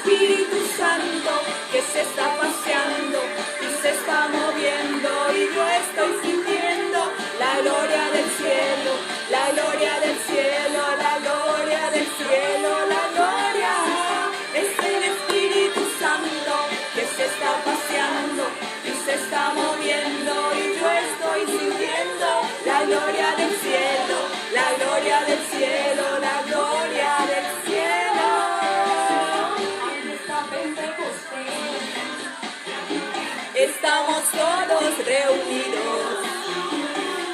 Espíritu Santo que se está paseando y se está moviendo, y yo estoy sintiendo la gloria del cielo, la gloria del cielo, la gloria del cielo, la gloria. Es el Espíritu Santo que se está paseando y se está moviendo, y yo estoy sintiendo la gloria del cielo, la gloria del cielo, la gloria del cielo. Estamos todos reunidos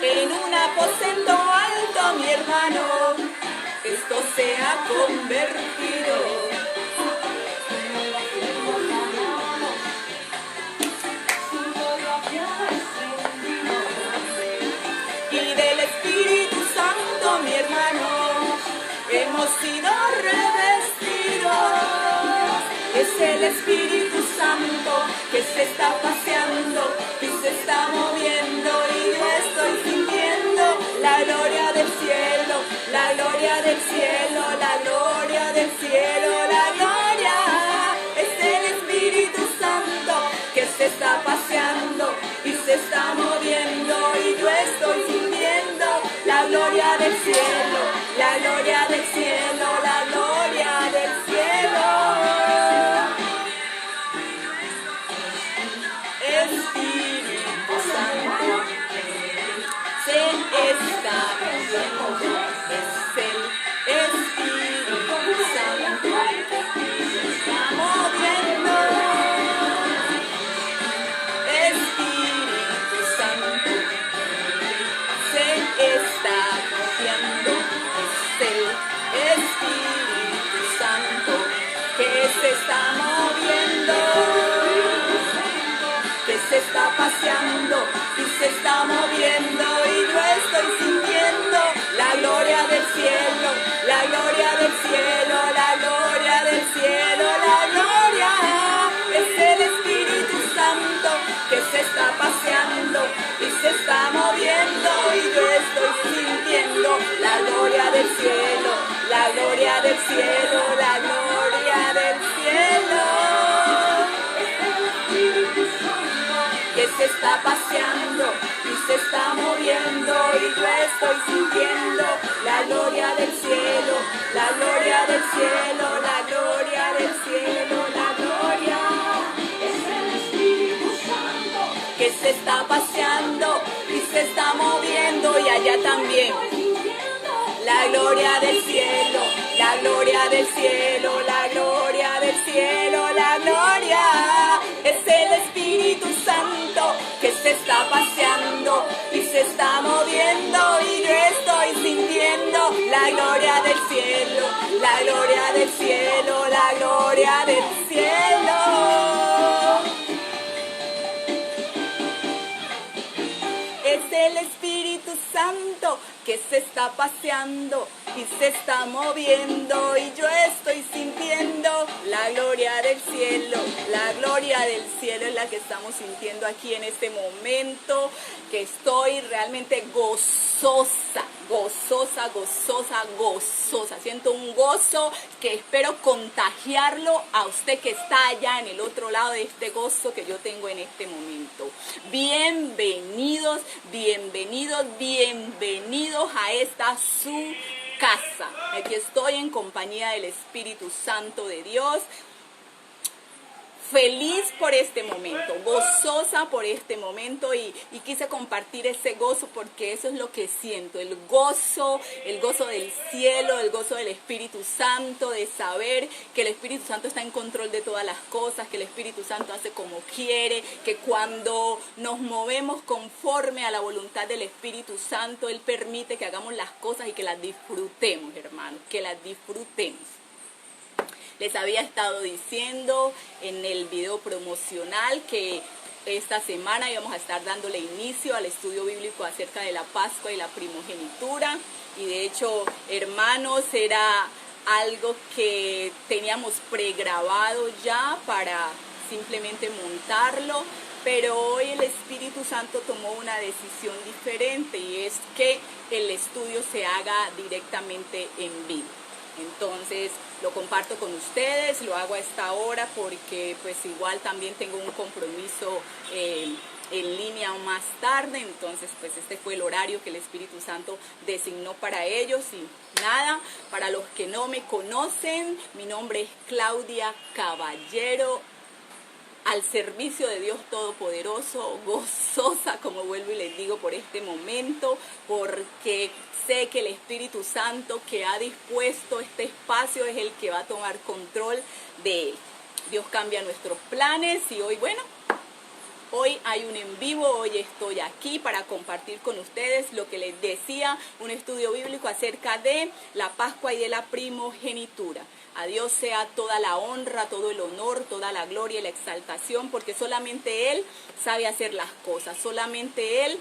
en un aposento alto, mi hermano. Esto se ha convertido y del Espíritu Santo, mi hermano, hemos sido revestidos. Es el Espíritu Santo que se está paseando y se está moviendo, y yo estoy sintiendo la gloria del cielo, la gloria del cielo, la gloria del cielo, la gloria. Es el Espíritu Santo que se está paseando y se está moviendo, y yo estoy sintiendo la gloria del cielo, la gloria del cielo, la gloria del cielo. Espíritu Santo se está moviendo, es el Espíritu Santo que se está moviendo. Espíritu Santo se está moviendo, es el Espíritu Santo que se está moviendo, que se está paseando y se está moviendo, y yo estoy sintiendo la gloria del cielo, la gloria del cielo, la gloria del cielo, la gloria. Es el Espíritu Santo que se está paseando y se está moviendo, y yo estoy sintiendo la gloria del cielo, la gloria del cielo, la gloria del cielo. Que se está paseando y se está moviendo, y yo estoy sintiendo la gloria del cielo, la gloria del cielo, la gloria del cielo, la gloria. Es el Espíritu Santo que se está paseando y se está moviendo, y allá también. La gloria del cielo, la gloria del cielo, la gloria del cielo, la gloria. Es el Espíritu Santo que se está paseando y se está moviendo, y yo estoy sintiendo la gloria del cielo, la gloria del cielo, la gloria del cielo. Es el Espíritu Santo que se está paseando y se está moviendo, y yo estoy sintiendo la gloria del cielo. La gloria del cielo es la que estamos sintiendo aquí en este momento, que estoy realmente gozosa, gozosa, gozosa, gozosa. Siento un gozo que espero contagiarlo a usted que está allá en el otro lado de este gozo que yo tengo en este momento. Bienvenidos, bienvenidos, bienvenidos a esta su casa. Aquí estoy en compañía del Espíritu Santo de Dios. Feliz por este momento, gozosa por este momento, y quise compartir ese gozo porque eso es lo que siento, el gozo del cielo, el gozo del Espíritu Santo, de saber que el Espíritu Santo está en control de todas las cosas, que el Espíritu Santo hace como quiere, que cuando nos movemos conforme a la voluntad del Espíritu Santo, Él permite que hagamos las cosas y que las disfrutemos, hermanos, que las disfrutemos. Les había estado diciendo en el video promocional que esta semana íbamos a estar dándole inicio al estudio bíblico acerca de la Pascua y la primogenitura. Y de hecho, hermanos, era algo que teníamos pregrabado ya para simplemente montarlo, pero hoy el Espíritu Santo tomó una decisión diferente y es que el estudio se haga directamente en vivo. Entonces lo comparto con ustedes, lo hago a esta hora porque pues igual también tengo un compromiso en línea más tarde, entonces pues este fue el horario que el Espíritu Santo designó para ellos. Y nada, para los que no me conocen, mi nombre es Claudia Caballero, al servicio de Dios Todopoderoso, gozosa, como vuelvo y les digo, por este momento, porque sé que el Espíritu Santo que ha dispuesto este espacio es el que va a tomar control de él. Dios cambia nuestros planes y hoy, bueno, hoy hay un en vivo, hoy estoy aquí para compartir con ustedes lo que les decía, un estudio bíblico acerca de la Pascua y de la primogenitura. A Dios sea toda la honra, todo el honor, toda la gloria y la exaltación, porque solamente Él sabe hacer las cosas, solamente Él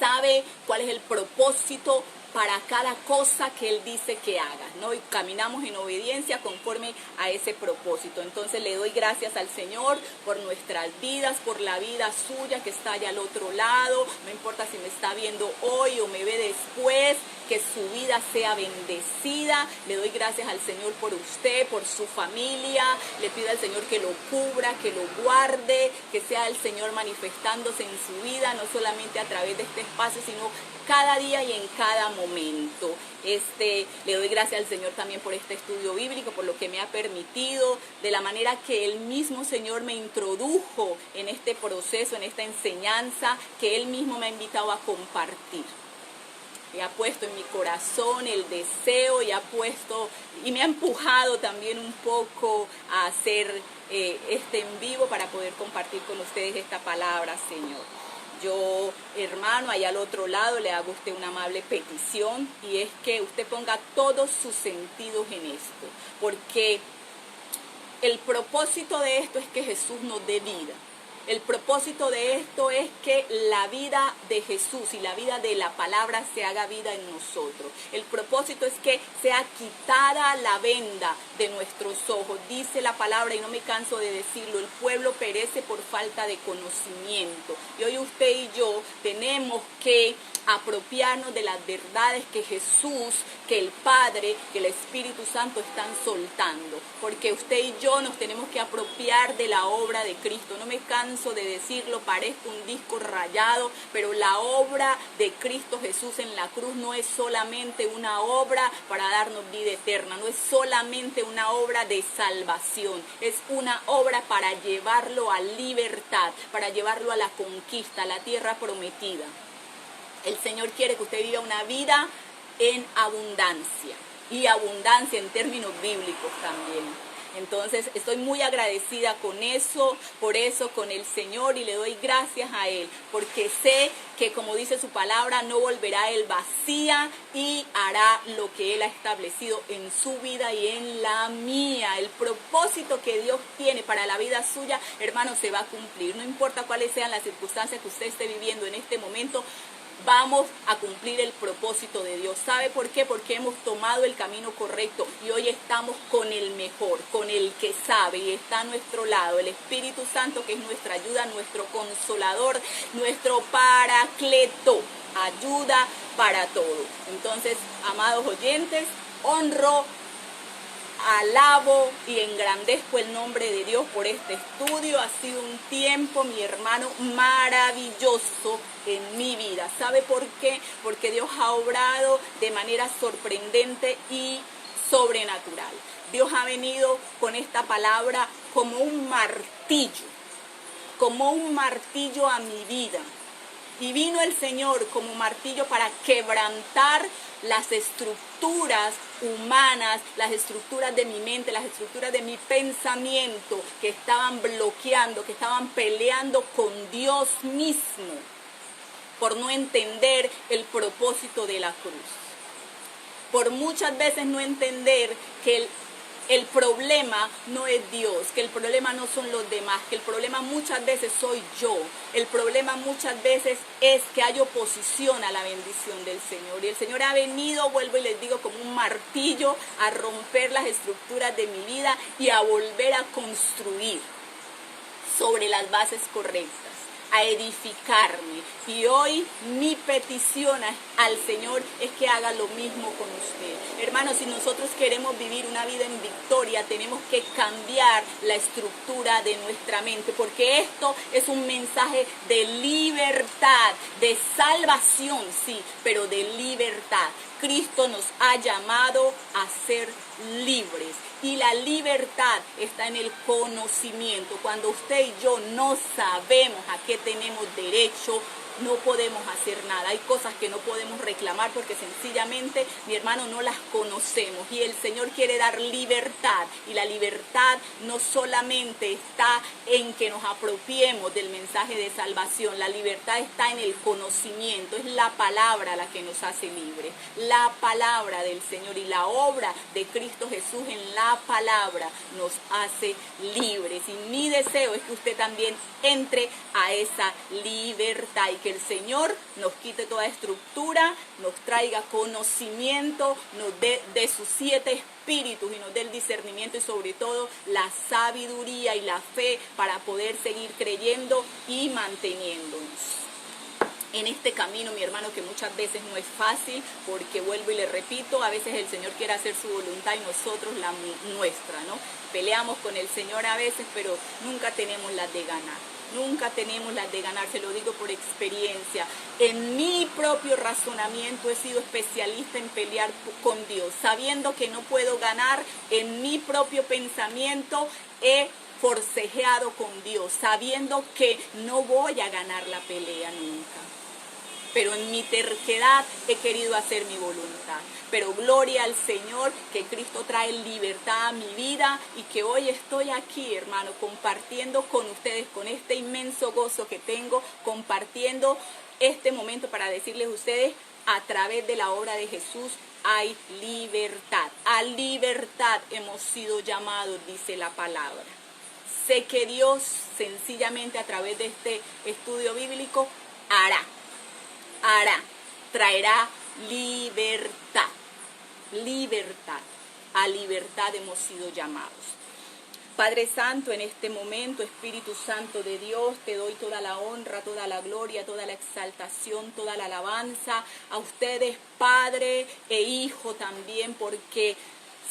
sabe cuál es el propósito para cada cosa que Él dice que haga, ¿no? Y caminamos en obediencia conforme a ese propósito. Entonces le doy gracias al Señor por nuestras vidas, por la vida suya que está allá al otro lado. No importa si me está viendo hoy o me ve después, que su vida sea bendecida. Le doy gracias al Señor por usted, por su familia. Le pido al Señor que lo cubra, que lo guarde, que sea el Señor manifestándose en su vida, no solamente a través de este espacio, sino cada día y en cada momento. Le doy gracias al Señor también por este estudio bíblico, por lo que me ha permitido, de la manera que el mismo Señor me introdujo en este proceso, en esta enseñanza, que Él mismo me ha invitado a compartir. Y ha puesto en mi corazón el deseo y me ha empujado también un poco a hacer este en vivo para poder compartir con ustedes esta palabra, Señor. Yo, hermano, allá al otro lado le hago a usted una amable petición y es que usted ponga todos sus sentidos en esto, porque el propósito de esto es que Jesús nos dé vida. El propósito de esto es que la vida de Jesús y la vida de la palabra se haga vida en nosotros. El propósito es que sea quitada la venda de nuestros ojos. Dice la palabra, y no me canso de decirlo, el pueblo perece por falta de conocimiento. Y hoy usted y yo tenemos que apropiarnos de las verdades que Jesús, que el Padre, que el Espíritu Santo están soltando. Porque usted y yo nos tenemos que apropiar de la obra de Cristo. No me canso de decirlo, parezco un disco rayado, pero la obra de Cristo Jesús en la cruz no es solamente una obra para darnos vida eterna, no es solamente una obra de salvación, es una obra para llevarlo a libertad, para llevarlo a la conquista, a la tierra prometida. El Señor quiere que usted viva una vida en abundancia, y abundancia en términos bíblicos también. Entonces estoy muy agradecida con eso, por eso con el Señor, y le doy gracias a Él, porque sé que, como dice su palabra, no volverá Él vacía y hará lo que Él ha establecido en su vida y en la mía. El propósito que Dios tiene para la vida suya, hermano, se va a cumplir. No importa cuáles sean las circunstancias que usted esté viviendo en este momento, vamos a cumplir el propósito de Dios. ¿Sabe por qué? Porque hemos tomado el camino correcto y hoy estamos con el mejor, con el que sabe, y está a nuestro lado el Espíritu Santo, que es nuestra ayuda, nuestro consolador, nuestro paracleto, ayuda para todo. Entonces, amados oyentes, honro, alabo y engrandezco el nombre de Dios por este estudio. Ha sido un tiempo, mi hermano, maravilloso en mi vida. ¿Sabe por qué? Porque Dios ha obrado de manera sorprendente y sobrenatural. Dios ha venido con esta palabra como un martillo a mi vida. Y vino el Señor como martillo para quebrantar las estructuras humanas, las estructuras de mi mente, las estructuras de mi pensamiento que estaban bloqueando, que estaban peleando con Dios mismo por no entender el propósito de la cruz. Por muchas veces no entender que el problema no es Dios, que el problema no son los demás, que el problema muchas veces soy yo. El problema muchas veces es que hay oposición a la bendición del Señor. Y el Señor ha venido, vuelvo y les digo, como un martillo a romper las estructuras de mi vida y a volver a construir sobre las bases correctas, a edificarme. Y hoy mi petición al Señor es que haga lo mismo con usted. Hermanos, si nosotros queremos vivir una vida en victoria, tenemos que cambiar la estructura de nuestra mente, porque esto es un mensaje de libertad, de salvación, sí, pero de libertad. Cristo nos ha llamado a ser libres. Y la libertad está en el conocimiento. Cuando usted y yo no sabemos a qué tenemos derecho, no podemos hacer nada. Hay cosas que no podemos reclamar porque sencillamente, mi hermano, no las conocemos. Y el Señor quiere dar libertad. Y la libertad no solamente está en que nos apropiemos del mensaje de salvación. La libertad está en el conocimiento. Es la palabra la que nos hace libres. La palabra del Señor y la obra de Cristo Jesús en la palabra nos hace libres. Y mi deseo es que usted también entre a esa libertad y que el Señor nos quite toda estructura, nos traiga conocimiento, nos dé de sus 7 espíritus y nos dé el discernimiento y sobre todo la sabiduría y la fe para poder seguir creyendo y manteniéndonos en este camino, mi hermano, que muchas veces no es fácil, porque vuelvo y le repito, a veces el Señor quiere hacer su voluntad y nosotros la nuestra, ¿no? Peleamos con el Señor a veces, pero nunca tenemos las de ganar. Nunca tenemos las de ganar, se lo digo por experiencia. En mi propio razonamiento he sido especialista en pelear con Dios. Sabiendo que no puedo ganar, en mi propio pensamiento he forcejeado con Dios, sabiendo que no voy a ganar la pelea nunca. Pero en mi terquedad he querido hacer mi voluntad. Pero gloria al Señor, que Cristo trae libertad a mi vida y que hoy estoy aquí, hermano, compartiendo con ustedes, con este inmenso gozo que tengo, compartiendo este momento para decirles a ustedes, a través de la obra de Jesús hay libertad. A libertad hemos sido llamados, dice la palabra. Sé que Dios, sencillamente a través de este estudio bíblico, traerá libertad. Libertad. A libertad hemos sido llamados. Padre Santo, en este momento, Espíritu Santo de Dios, te doy toda la honra, toda la gloria, toda la exaltación, toda la alabanza a ustedes, Padre e Hijo también, porque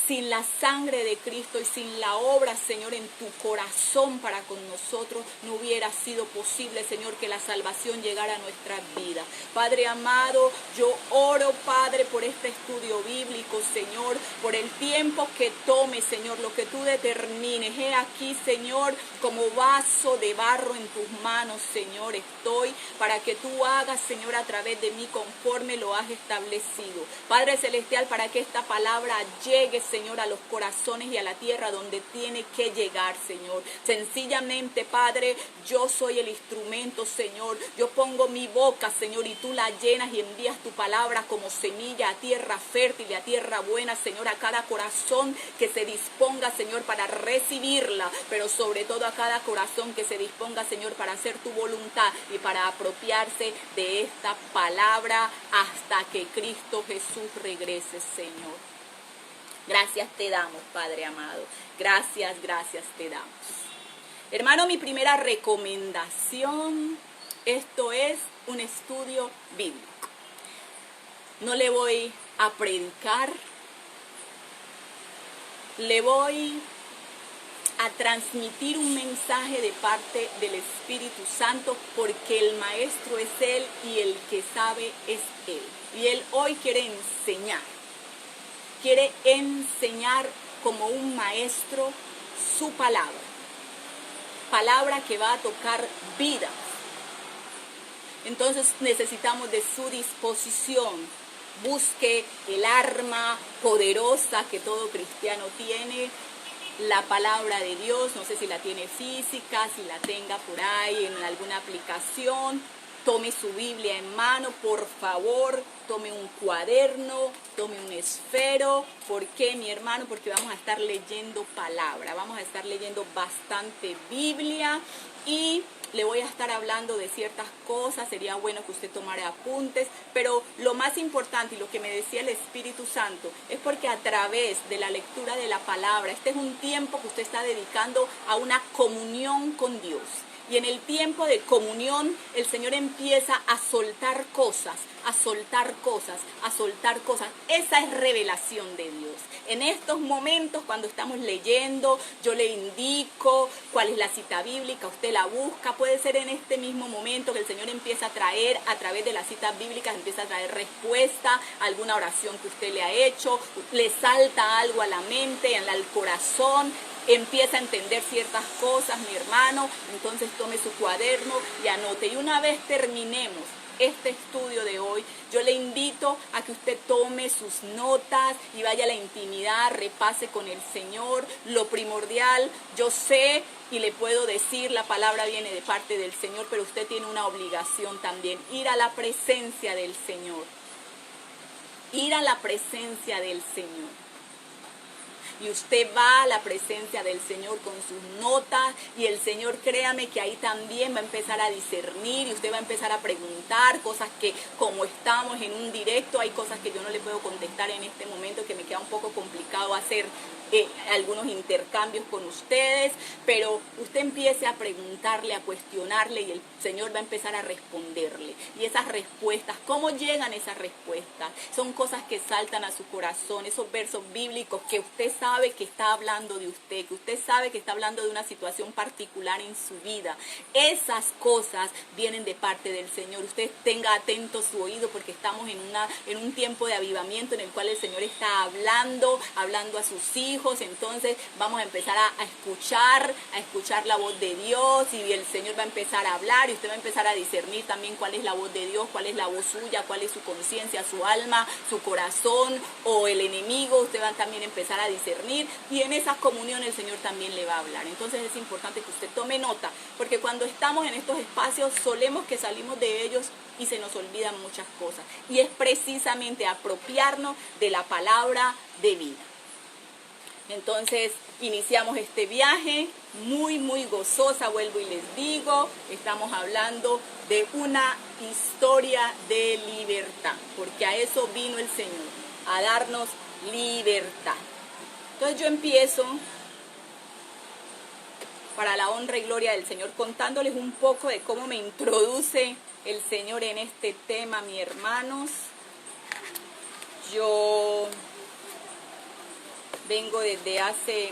sin la sangre de Cristo y sin la obra, Señor, en tu corazón para con nosotros, no hubiera sido posible, Señor, que la salvación llegara a nuestras vidas. Padre amado, yo oro, Padre, por este estudio bíblico, Señor, por el tiempo que tome, Señor, lo que tú determines. He aquí, Señor, como vaso de barro en tus manos, Señor, estoy para que tú hagas, Señor, a través de mí conforme lo has establecido. Padre Celestial, para que esta palabra llegue, Señor, a los corazones y a la tierra donde tiene que llegar, Señor. Sencillamente, Padre, yo soy el instrumento, Señor. Yo pongo mi boca, Señor, y tú la llenas y envías tu palabra como semilla a tierra fértil y a tierra buena, Señor, a cada corazón que se disponga, Señor, para recibirla, pero sobre todo a cada corazón que se disponga, Señor, para hacer tu voluntad y para apropiarse de esta palabra hasta que Cristo Jesús regrese, Señor. Gracias te damos, Padre amado. Gracias te damos. Hermano, mi primera recomendación, esto es un estudio bíblico. No le voy a predicar, le voy a transmitir un mensaje de parte del Espíritu Santo, porque el maestro es Él y el que sabe es Él. Y Él hoy quiere enseñar como un maestro su palabra que va a tocar vidas. Entonces necesitamos de su disposición. Busque el arma poderosa que todo cristiano tiene, la palabra de Dios. No sé si la tiene física, si la tenga por ahí en alguna aplicación. tome su Biblia en mano, por favor, tome un cuaderno, tome un esfero. ¿Por qué, mi hermano? Porque vamos a estar leyendo palabra, vamos a estar leyendo bastante Biblia y le voy a estar hablando de ciertas cosas. Sería bueno que usted tomara apuntes, pero lo más importante y lo que me decía el Espíritu Santo es porque a través de la lectura de la palabra, este es un tiempo que usted está dedicando a una comunión con Dios. Y en el tiempo de comunión, el Señor empieza a soltar cosas, a soltar cosas, a soltar cosas. Esa es revelación de Dios. En estos momentos, cuando estamos leyendo, yo le indico cuál es la cita bíblica, usted la busca. Puede ser en este mismo momento que el Señor empieza a traer, a través de las citas bíblicas, empieza a traer respuesta a alguna oración que usted le ha hecho, le salta algo a la mente, al corazón, empieza a entender ciertas cosas, mi hermano. Entonces tome su cuaderno y anote. Y una vez terminemos este estudio de hoy, yo le invito a que usted tome sus notas y vaya a la intimidad, repase con el Señor. Lo primordial, yo sé y le puedo decir, la palabra viene de parte del Señor, pero usted tiene una obligación también, ir a la presencia del Señor. Ir a la presencia del Señor. Y usted va a la presencia del Señor con sus notas y el Señor, créame que ahí también va a empezar a discernir y usted va a empezar a preguntar cosas que, como estamos en un directo, hay cosas que yo no le puedo contestar en este momento, que me queda un poco complicado hacer algunos intercambios con ustedes, pero usted empiece a preguntarle, a cuestionarle y el Señor va a empezar a responderle. Y esas respuestas, ¿cómo llegan esas respuestas? Son cosas que saltan a su corazón, esos versos bíblicos que usted sabe que está hablando de usted, que usted sabe que está hablando de una situación particular en su vida. Esas cosas vienen de parte del Señor. Usted tenga atento su oído porque estamos en un tiempo de avivamiento en el cual el Señor está hablando a sus hijos. Entonces vamos a empezar a escuchar la voz de Dios y el Señor va a empezar a hablar y usted va a empezar a discernir también cuál es la voz de Dios, cuál es la voz suya, cuál es su conciencia, su alma, su corazón o el enemigo. Usted va a también empezar a discernir y en esa comunión el Señor también le va a hablar. Entonces es importante que usted tome nota, porque cuando estamos en estos espacios solemos que salimos de ellos y se nos olvidan muchas cosas. Y es precisamente apropiarnos de la palabra de vida. Entonces iniciamos este viaje muy gozosa, vuelvo y les digo, estamos hablando de una historia de libertad, porque a eso vino el Señor, a darnos libertad. Entonces yo empiezo, para la honra y gloria del Señor, contándoles un poco de cómo me introduce el Señor en este tema, mis hermanos. Yo vengo desde hace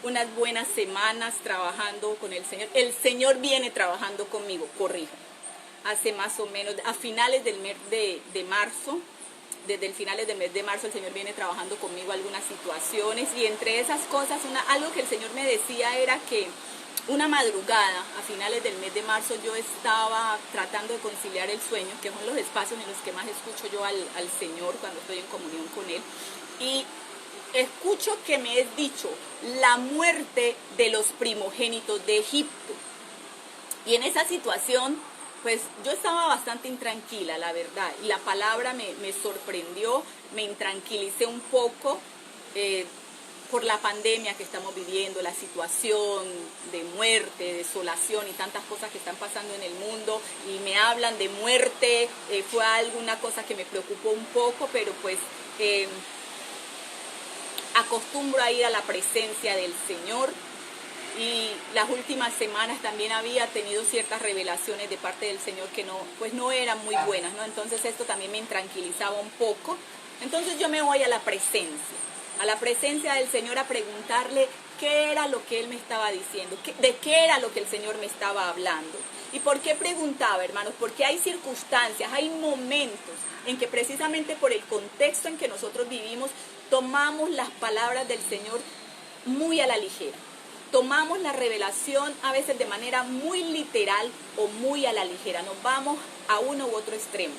unas buenas semanas trabajando con el Señor. El Señor viene trabajando conmigo, corrijo. Hace más o menos, a finales del mes de marzo, desde el finales del mes de marzo el Señor viene trabajando conmigo algunas situaciones y entre esas cosas, algo que el Señor me decía era que una madrugada, a finales del mes de marzo, yo estaba tratando de conciliar el sueño, que son los espacios en los que más escucho yo al Señor cuando estoy en comunión con Él. Y escucho que me es dicho la muerte de los primogénitos de Egipto. Y en esa situación, pues yo estaba bastante intranquila, la verdad. Y la palabra me sorprendió, me intranquilicé un poco por la pandemia que estamos viviendo, la situación de muerte, desolación y tantas cosas que están pasando en el mundo. Y me hablan de muerte, fue alguna cosa que me preocupó un poco, pero pues acostumbro a ir a la presencia del Señor y las últimas semanas también había tenido ciertas revelaciones de parte del Señor que no eran muy buenas, ¿no? Entonces esto también me intranquilizaba un poco. Entonces yo me voy a la presencia del Señor a preguntarle qué era lo que Él me estaba diciendo, de qué era lo que el Señor me estaba hablando. ¿Y por qué preguntaba, hermanos? Porque hay circunstancias, hay momentos en que precisamente por el contexto en que nosotros vivimos, tomamos las palabras del Señor muy a la ligera. Tomamos la revelación a veces de manera muy literal o muy a la ligera. Nos vamos a uno u otro extremo.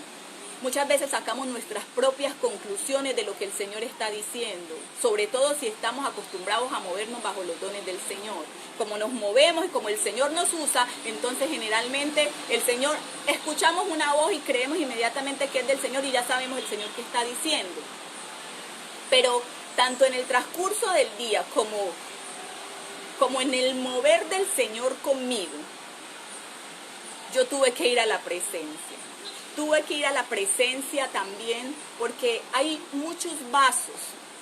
Muchas veces sacamos nuestras propias conclusiones de lo que el Señor está diciendo, sobre todo si estamos acostumbrados a movernos bajo los dones del Señor. Como nos movemos y como el Señor nos usa, entonces generalmente el Señor, escuchamos una voz y creemos inmediatamente que es del Señor y ya sabemos el Señor qué está diciendo. Pero tanto en el transcurso del día como en el mover del Señor conmigo, yo tuve que ir a la presencia. Tuve que ir a la presencia también porque hay muchos vasos.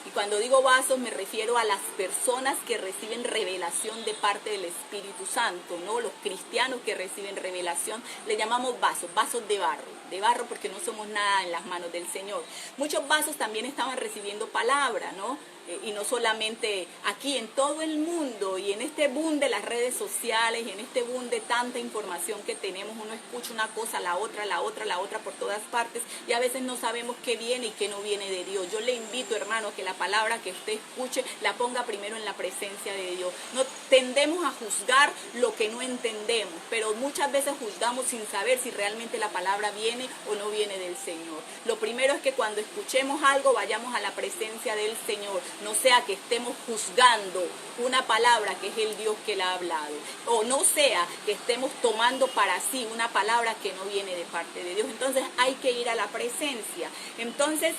Y cuando digo vasos me refiero a las personas que reciben revelación de parte del Espíritu Santo, ¿no? Los cristianos que reciben revelación, le llamamos vasos, vasos de barro porque no somos nada en las manos del Señor. Muchos vasos también estaban recibiendo palabra, ¿no? Y no solamente aquí, en todo el mundo, y en este boom de las redes sociales, y en este boom de tanta información que tenemos, uno escucha una cosa, la otra por todas partes, y a veces no sabemos qué viene y qué no viene de Dios. Yo le invito, hermano, a que la palabra que usted escuche, la ponga primero en la presencia de Dios. No tendemos a juzgar lo que no entendemos, pero muchas veces juzgamos sin saber si realmente la palabra viene o no viene del Señor. Lo primero es que cuando escuchemos algo, vayamos a la presencia del Señor. No sea que estemos juzgando una palabra que es el Dios que la ha hablado. O no sea que estemos tomando para sí una palabra que no viene de parte de Dios. Entonces hay que ir a la presencia. Entonces,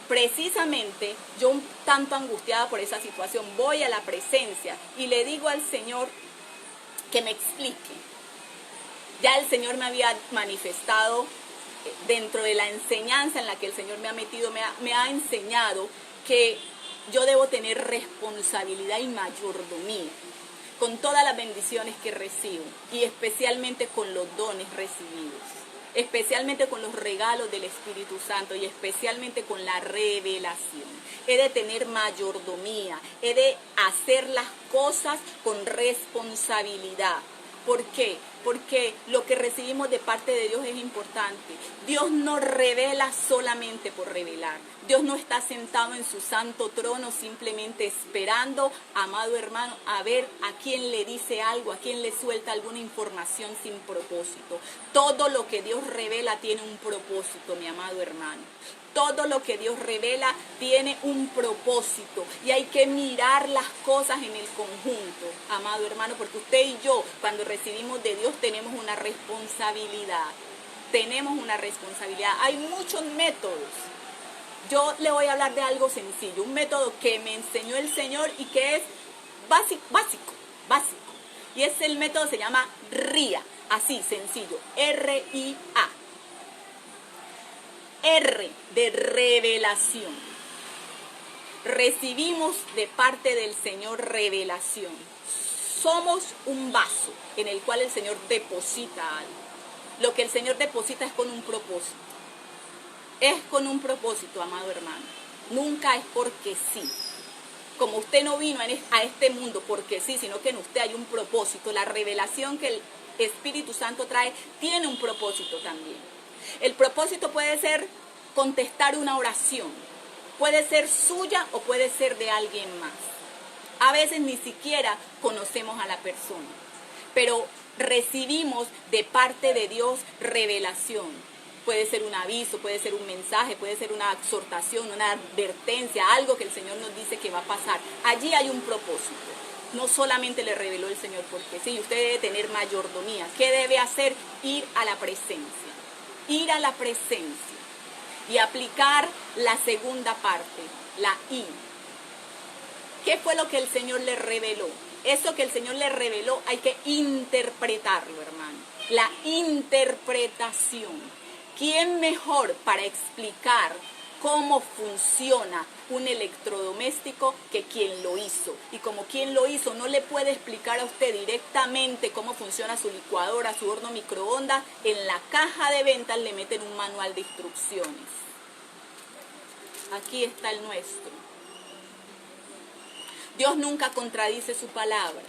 precisamente, yo un tanto angustiada por esa situación, voy a la presencia y le digo al Señor que me explique. Ya el Señor me había manifestado dentro de la enseñanza en la que el Señor me ha metido, me ha enseñado que yo debo tener responsabilidad y mayordomía con todas las bendiciones que recibo y especialmente con los dones recibidos, especialmente con los regalos del Espíritu Santo y especialmente con la revelación. He de tener mayordomía, he de hacer las cosas con responsabilidad. ¿Por qué? Porque lo que recibimos de parte de Dios es importante. Dios no revela solamente por revelar. Dios no está sentado en su santo trono simplemente esperando, amado hermano, a ver a quién le dice algo, a quién le suelta alguna información sin propósito. Todo lo que Dios revela tiene un propósito, mi amado hermano. Todo lo que Dios revela tiene un propósito y hay que mirar las cosas en el conjunto, amado hermano, porque usted y yo, cuando recibimos de Dios, tenemos una responsabilidad. Tenemos una responsabilidad. Hay muchos métodos. Yo le voy a hablar de algo sencillo, un método que me enseñó el Señor y que es básico. Y es el método, se llama RIA, así, sencillo, R-I-A. R de revelación. Recibimos de parte del Señor revelación. Somos un vaso en el cual el Señor deposita algo. Lo que el Señor deposita es con un propósito. Es con un propósito, amado hermano. Nunca es porque sí. Como usted no vino a este mundo porque sí, sino que en usted hay un propósito. La revelación que el Espíritu Santo trae tiene un propósito también. El propósito puede ser contestar una oración. Puede ser suya o puede ser de alguien más. A veces ni siquiera conocemos a la persona. Pero recibimos de parte de Dios revelación. Puede ser un aviso, puede ser un mensaje, puede ser una exhortación, una advertencia, algo que el Señor nos dice que va a pasar. Allí hay un propósito. No solamente le reveló el Señor porque sí, usted debe tener mayordomía. ¿Qué debe hacer? Ir a la presencia. Ir a la presencia y aplicar la segunda parte, la I. ¿Qué fue lo que el Señor le reveló? Eso que el Señor le reveló hay que interpretarlo, hermano. La interpretación. ¿Quién mejor para explicar cómo funciona un electrodoméstico que quien lo hizo? Y como quien lo hizo no le puede explicar a usted directamente cómo funciona su licuadora, su horno microondas, en la caja de ventas le meten un manual de instrucciones. Aquí está el nuestro. Dios nunca contradice su palabra.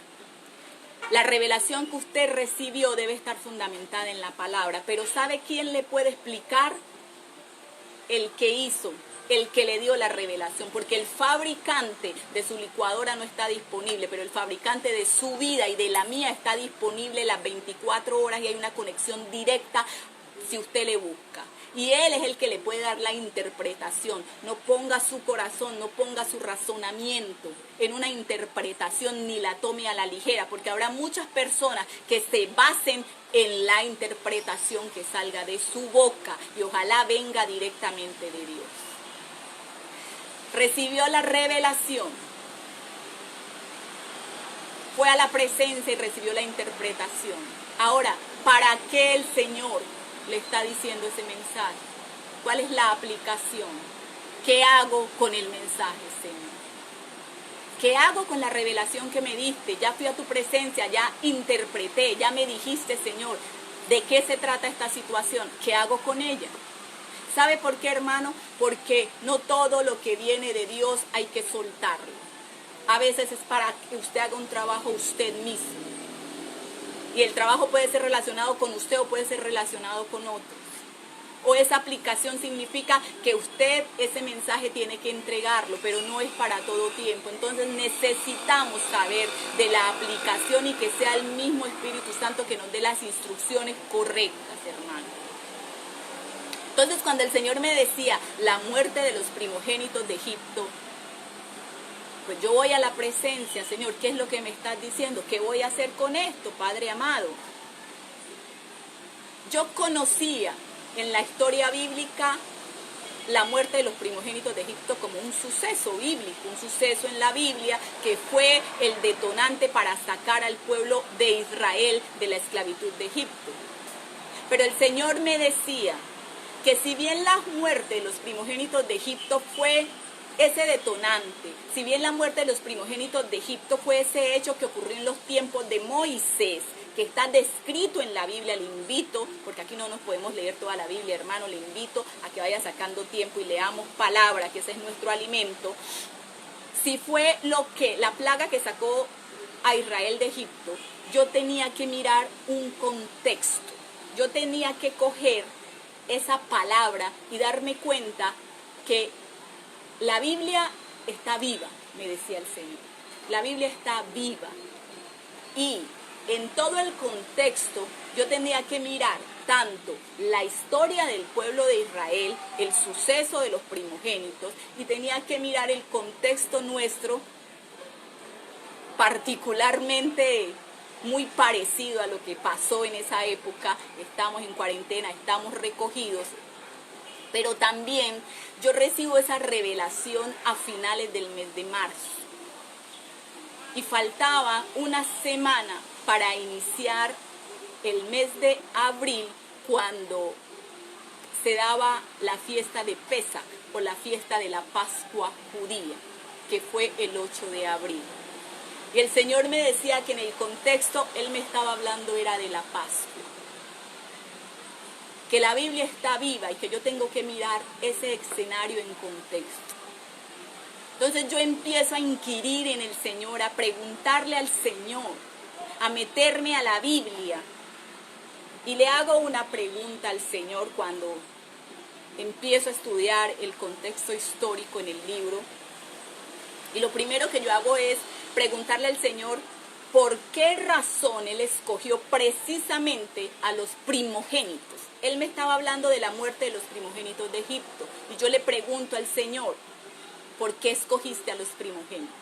La revelación que usted recibió debe estar fundamentada en la palabra, pero ¿sabe quién le puede explicar? El que hizo, el que le dio la revelación, porque el fabricante de su licuadora no está disponible, pero el fabricante de su vida y de la mía está disponible las 24 horas y hay una conexión directa si usted le busca. Y Él es el que le puede dar la interpretación. No ponga su corazón, no ponga su razonamiento en una interpretación ni la tome a la ligera, porque habrá muchas personas que se basen en la interpretación que salga de su boca y ojalá venga directamente de Dios. Recibió la revelación, fue a la presencia y recibió la interpretación. Ahora, ¿para qué el Señor le está diciendo ese mensaje? ¿Cuál es la aplicación? ¿Qué hago con el mensaje, Señor? ¿Qué hago con la revelación que me diste? Ya fui a tu presencia, ya interpreté, ya me dijiste, Señor, ¿de qué se trata esta situación? ¿Qué hago con ella? ¿Sabe por qué, hermano? Porque no todo lo que viene de Dios hay que soltarlo. A veces es para que usted haga un trabajo usted mismo. Y el trabajo puede ser relacionado con usted o puede ser relacionado con otros. O esa aplicación significa que usted ese mensaje tiene que entregarlo, pero no es para todo tiempo. Entonces necesitamos saber de la aplicación y que sea el mismo Espíritu Santo que nos dé las instrucciones correctas, hermano. Entonces cuando el Señor me decía la muerte de los primogénitos de Egipto, pues yo voy a la presencia, Señor, ¿qué es lo que me estás diciendo? ¿Qué voy a hacer con esto, Padre amado? Yo conocía en la historia bíblica la muerte de los primogénitos de Egipto como un suceso bíblico, un suceso en la Biblia que fue el detonante para sacar al pueblo de Israel de la esclavitud de Egipto. Pero el Señor me decía que si bien la muerte de los primogénitos de Egipto fue ese detonante, si bien la muerte de los primogénitos de Egipto fue ese hecho que ocurrió en los tiempos de Moisés, que está descrito en la Biblia, le invito, porque aquí no nos podemos leer toda la Biblia, hermano, le invito a que vaya sacando tiempo y leamos palabra, que ese es nuestro alimento. Si fue la plaga que sacó a Israel de Egipto, yo tenía que mirar un contexto, yo tenía que coger esa palabra y darme cuenta que la Biblia está viva, me decía el Señor. La Biblia está viva. Y en todo el contexto yo tenía que mirar tanto la historia del pueblo de Israel, el suceso de los primogénitos, y tenía que mirar el contexto nuestro, particularmente muy parecido a lo que pasó en esa época. Estamos en cuarentena, estamos recogidos. Pero también yo recibo esa revelación a finales del mes de marzo. Y faltaba una semana para iniciar el mes de abril, cuando se daba la fiesta de Pesaj, o la fiesta de la Pascua judía, que fue el 8 de abril. Y el Señor me decía que en el contexto Él me estaba hablando era de la Pascua. Que la Biblia está viva y que yo tengo que mirar ese escenario en contexto. Entonces yo empiezo a inquirir en el Señor, a preguntarle al Señor, a meterme a la Biblia. Y le hago una pregunta al Señor cuando empiezo a estudiar el contexto histórico en el libro. Y lo primero que yo hago es preguntarle al Señor por qué razón Él escogió precisamente a los primogénitos. Él me estaba hablando de la muerte de los primogénitos de Egipto. Y yo le pregunto al Señor, ¿por qué escogiste a los primogénitos?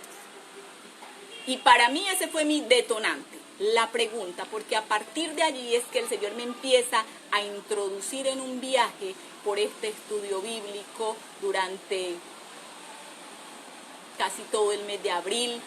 Y para mí ese fue mi detonante, la pregunta, porque a partir de allí es que el Señor me empieza a introducir en un viaje por este estudio bíblico durante casi todo el mes de abril.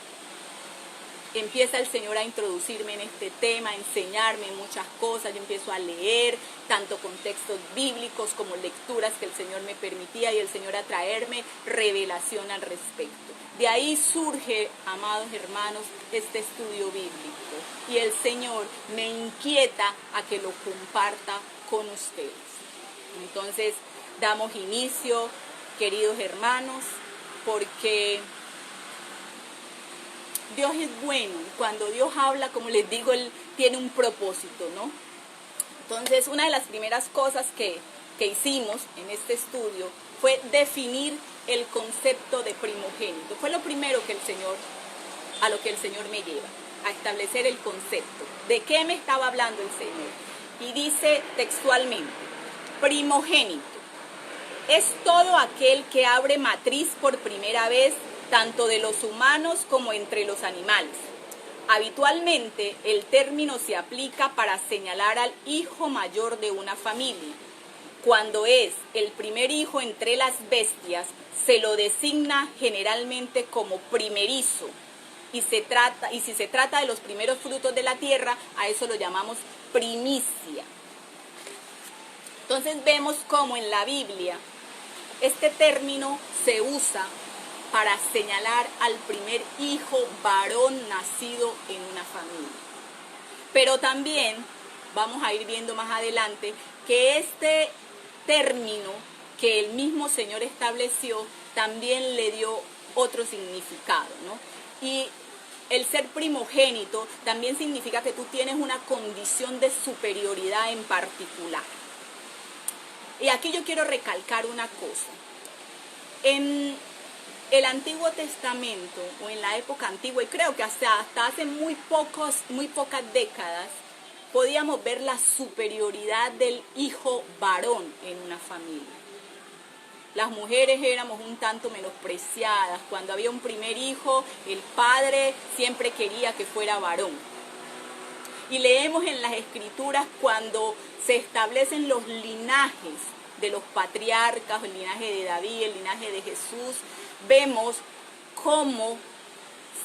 Empieza el Señor a introducirme en este tema, a enseñarme muchas cosas. Yo empiezo a leer tanto contextos bíblicos como lecturas que el Señor me permitía, y el Señor a traerme revelación al respecto. De ahí surge, amados hermanos, este estudio bíblico, y el Señor me inquieta a que lo comparta con ustedes. Entonces damos inicio, queridos hermanos, porque Dios es bueno. Cuando Dios habla, como les digo, Él tiene un propósito, ¿no? Entonces, una de las primeras cosas que hicimos en este estudio fue definir el concepto de primogénito. Fue lo primero que a lo que el Señor me lleva, a establecer el concepto. ¿De qué me estaba hablando el Señor? Y dice textualmente: Primogénito es todo aquel que abre matriz por primera vez, tanto de los humanos como entre los animales. Habitualmente, el término se aplica para señalar al hijo mayor de una familia. Cuando es el primer hijo entre las bestias, se lo designa generalmente como primerizo. Y si se trata de los primeros frutos de la tierra, a eso lo llamamos primicia. Entonces vemos cómo en la Biblia este término se usa para señalar al primer hijo varón nacido en una familia. Pero también vamos a ir viendo más adelante que este término que el mismo Señor estableció también le dio otro significado, ¿no? Y el ser primogénito también significa que tú tienes una condición de superioridad en particular. Y aquí yo quiero recalcar una cosa. En el Antiguo Testamento, o en la época antigua, y creo que hasta hace muy pocas décadas, podíamos ver la superioridad del hijo varón en una familia. Las mujeres éramos un tanto menospreciadas. Cuando había un primer hijo, el padre siempre quería que fuera varón. Y leemos en las Escrituras cuando se establecen los linajes de los patriarcas, el linaje de David, el linaje de Jesús, vemos cómo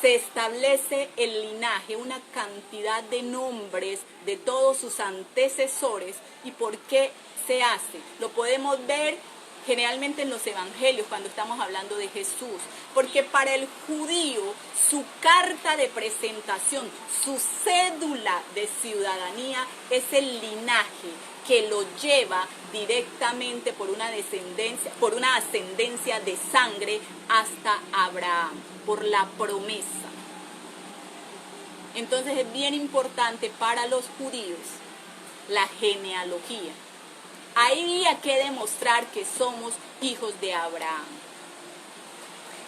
se establece el linaje, una cantidad de nombres de todos sus antecesores y por qué se hace. Lo podemos ver generalmente en los evangelios cuando estamos hablando de Jesús, porque para el judío su carta de presentación, su cédula de ciudadanía es el linaje que lo lleva directamente por una ascendencia de sangre hasta Abraham, por la promesa. Entonces es bien importante para los judíos la genealogía. Ahí hay que demostrar que somos hijos de Abraham.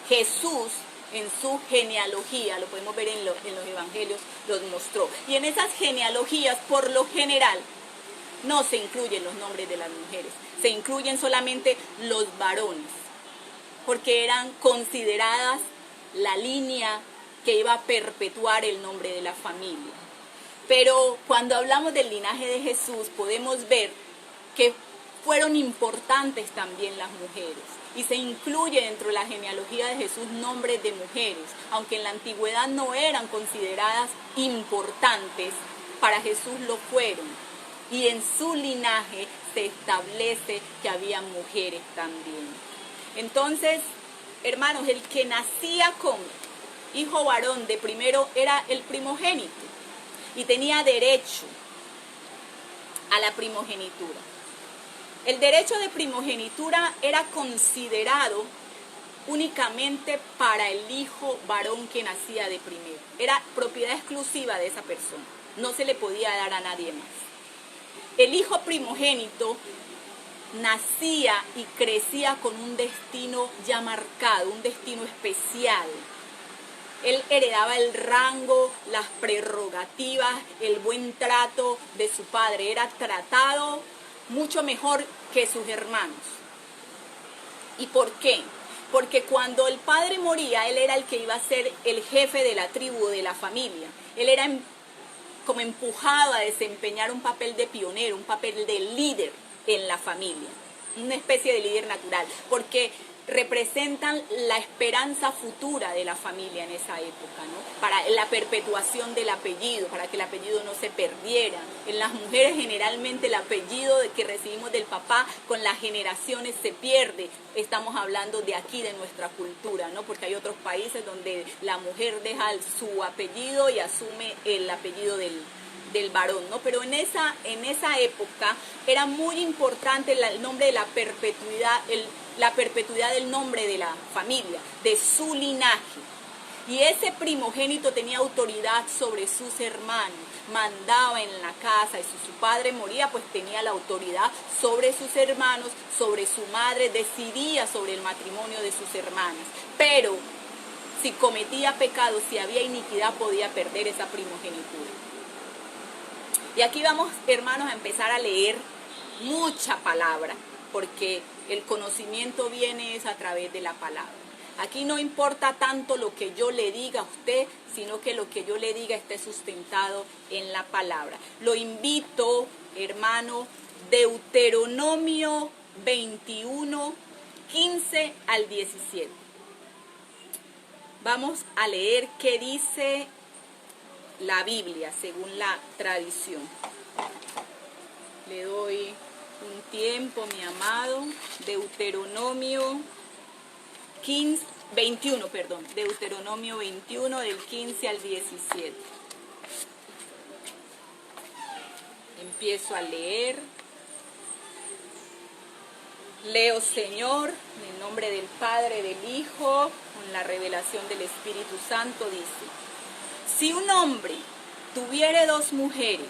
Jesús en su genealogía, lo podemos ver en los evangelios, los mostró. Y en esas genealogías, por lo general, no se incluyen los nombres de las mujeres, se incluyen solamente los varones, porque eran consideradas la línea que iba a perpetuar el nombre de la familia. Pero cuando hablamos del linaje de Jesús, podemos ver que fueron importantes también las mujeres. Y se incluye dentro de la genealogía de Jesús nombres de mujeres, aunque en la antigüedad no eran consideradas importantes, para Jesús lo fueron. Y en su linaje se establece que había mujeres también. Entonces, hermanos, el que nacía como hijo varón de primero era el primogénito y tenía derecho a la primogenitura. El derecho de primogenitura era considerado únicamente para el hijo varón que nacía de primero. Era propiedad exclusiva de esa persona. No se le podía dar a nadie más. El hijo primogénito nacía y crecía con un destino ya marcado, un destino especial. Él heredaba el rango, las prerrogativas, el buen trato de su padre. Era tratado mucho mejor que sus hermanos. ¿Y por qué? Porque cuando el padre moría, él era el que iba a ser el jefe de la tribu, de la familia. Él era como empujado a desempeñar un papel de pionero, un papel de líder en la familia, una especie de líder natural, porque representan la esperanza futura de la familia en esa época, ¿no? Para la perpetuación del apellido, para que el apellido no se perdiera. En las mujeres generalmente el apellido que recibimos del papá con las generaciones se pierde. Estamos hablando de aquí, de nuestra cultura, ¿no? Porque hay otros países donde la mujer deja su apellido y asume el apellido del varón, ¿no? Pero en esa época era muy importante el nombre de la perpetuidad, la perpetuidad del nombre de la familia, de su linaje. Y ese primogénito tenía autoridad sobre sus hermanos, mandaba en la casa, y si su padre moría, pues tenía la autoridad sobre sus hermanos, sobre su madre, decidía sobre el matrimonio de sus hermanas. Pero si cometía pecado, si había iniquidad, podía perder esa primogenitura. Y aquí vamos, hermanos, a empezar a leer mucha palabra, porque el conocimiento viene es a través de la palabra. Aquí no importa tanto lo que yo le diga a usted, sino que lo que yo le diga esté sustentado en la palabra. Lo invito, hermano, Deuteronomio 21, 15 al 17. Vamos a leer qué dice la Biblia según la tradición. Le doy un tiempo, mi amado. Deuteronomio 21, Deuteronomio 21 del 15 al 17. Empiezo a leer. Leo, Señor, en el nombre del Padre, del Hijo, con la revelación del Espíritu Santo, dice: si un hombre tuviere dos mujeres,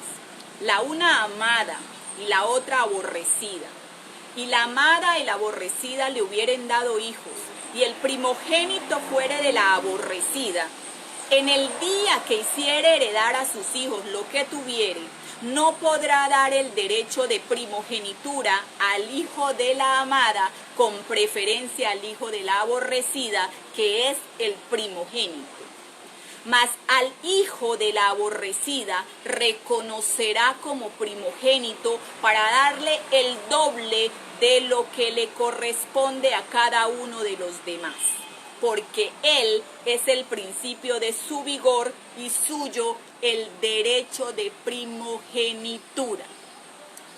la una amada y la otra aborrecida, y la amada y la aborrecida le hubieren dado hijos, y el primogénito fuere de la aborrecida, en el día que hiciere heredar a sus hijos lo que tuviere, no podrá dar el derecho de primogenitura al hijo de la amada con preferencia al hijo de la aborrecida, que es el primogénito. Mas al hijo de la aborrecida reconocerá como primogénito para darle el doble de lo que le corresponde a cada uno de los demás, porque él es el principio de su vigor y suyo el derecho de primogenitura.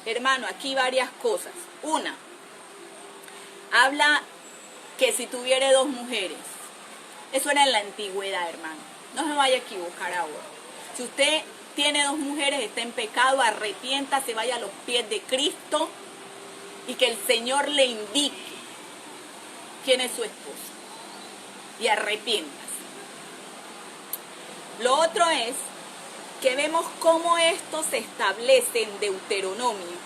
Hermano, aquí varias cosas. Una, habla que si tuviere dos mujeres. Eso era en la antigüedad, hermano. No se vaya a equivocar ahora. Si usted tiene dos mujeres, está en pecado, arrepienta, se vaya a los pies de Cristo y que el Señor le indique quién es su esposa. Y arrepiéntase. Lo otro es que vemos cómo esto se establece en Deuteronomio.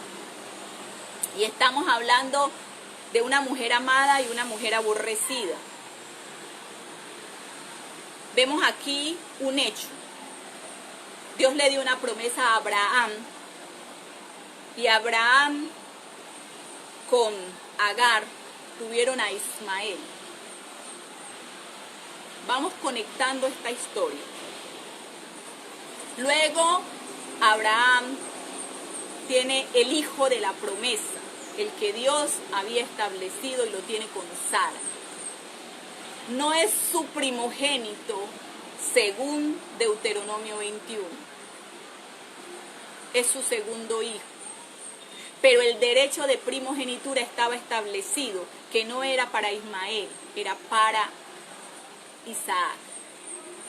Y estamos hablando de una mujer amada y una mujer aborrecida. Vemos aquí un hecho. Dios le dio una promesa a Abraham. Y Abraham con Agar tuvieron a Ismael. Vamos conectando esta historia. Luego Abraham tiene el hijo de la promesa, el que Dios había establecido y lo tiene con Sara. No es su primogénito según Deuteronomio 21. Es su segundo hijo. Pero el derecho de primogenitura estaba establecido, que no era para Ismael, era para Isaac.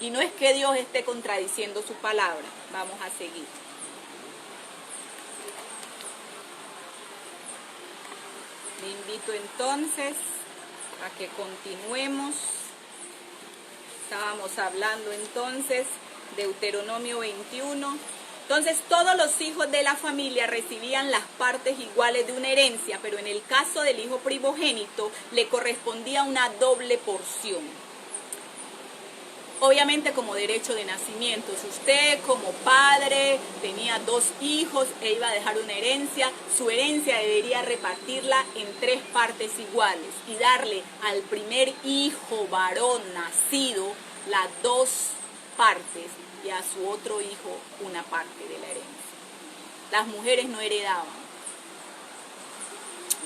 Y no es que Dios esté contradiciendo su palabra. Vamos a seguir. Le invito entonces a que continuemos. Estábamos hablando entonces Deuteronomio 21. Entonces todos los hijos de la familia recibían las partes iguales de una herencia, pero en el caso del hijo primogénito le correspondía una doble porción. Obviamente como derecho de nacimiento. Si usted como padre tenía dos hijos e iba a dejar una herencia, su herencia debería repartirla en 3 partes iguales y darle al primer hijo varón nacido las 2 partes y a su otro hijo una parte de la herencia. Las mujeres no heredaban.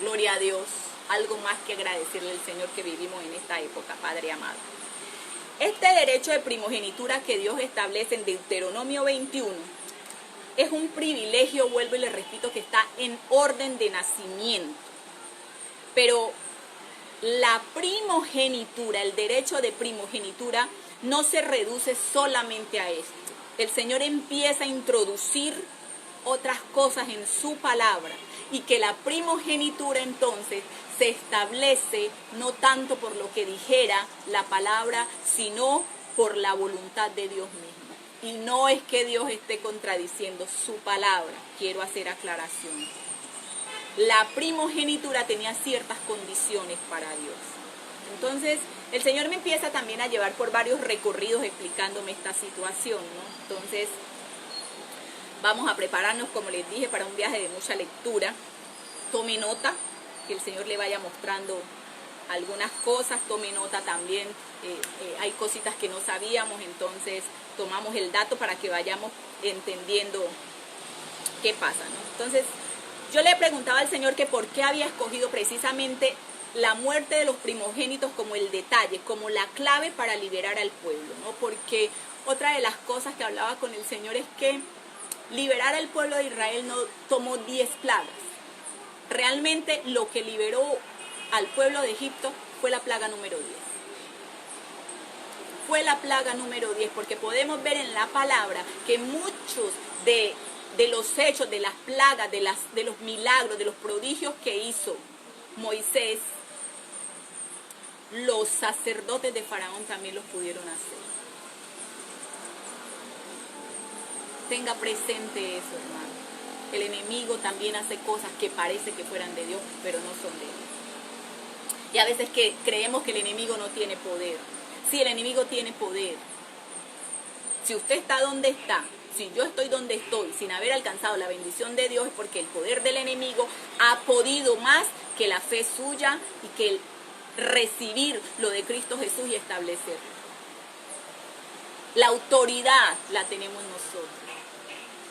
Gloria a Dios. Algo más que agradecerle al Señor que vivimos en esta época, Padre amado. Este derecho de primogenitura que Dios establece en Deuteronomio 21 es un privilegio, vuelvo y le repito, que está en orden de nacimiento. Pero la primogenitura, el derecho de primogenitura, no se reduce solamente a esto. El Señor empieza a introducir otras cosas en su palabra y que la primogenitura entonces se establece no tanto por lo que dijera la palabra, sino por la voluntad de Dios mismo. Y no es que Dios esté contradiciendo su palabra, quiero hacer aclaración. La primogenitura tenía ciertas condiciones para Dios. Entonces, el Señor me empieza también a llevar por varios recorridos explicándome esta situación, ¿no? Entonces, vamos a prepararnos, como les dije, para un viaje de mucha lectura. tome nota, que el Señor le vaya mostrando algunas cosas, tome nota también, hay cositas que no sabíamos, entonces tomamos el dato para que vayamos entendiendo qué pasa, ¿no? Entonces, yo le preguntaba al Señor que por qué había escogido precisamente la muerte de los primogénitos como el detalle, como la clave para liberar al pueblo, ¿no? Porque otra de las cosas que hablaba con el Señor es que liberar al pueblo de Israel no tomó 10 plagas. Realmente lo que liberó al pueblo de Egipto fue la plaga número 10. Fue la plaga número 10, porque podemos ver en la palabra que muchos de los hechos, de las plagas, de los milagros, de los prodigios que hizo Moisés, los sacerdotes de Faraón también los pudieron hacer. Tenga presente eso, hermano. El enemigo también hace cosas que parece que fueran de Dios, pero no son de Dios. Y a veces que creemos que el enemigo no tiene poder. Sí, el enemigo tiene poder. Si usted está donde está, si yo estoy donde estoy, sin haber alcanzado la bendición de Dios, es porque el poder del enemigo ha podido más que la fe suya y que el recibir lo de Cristo Jesús y establecer. La autoridad la tenemos nosotros.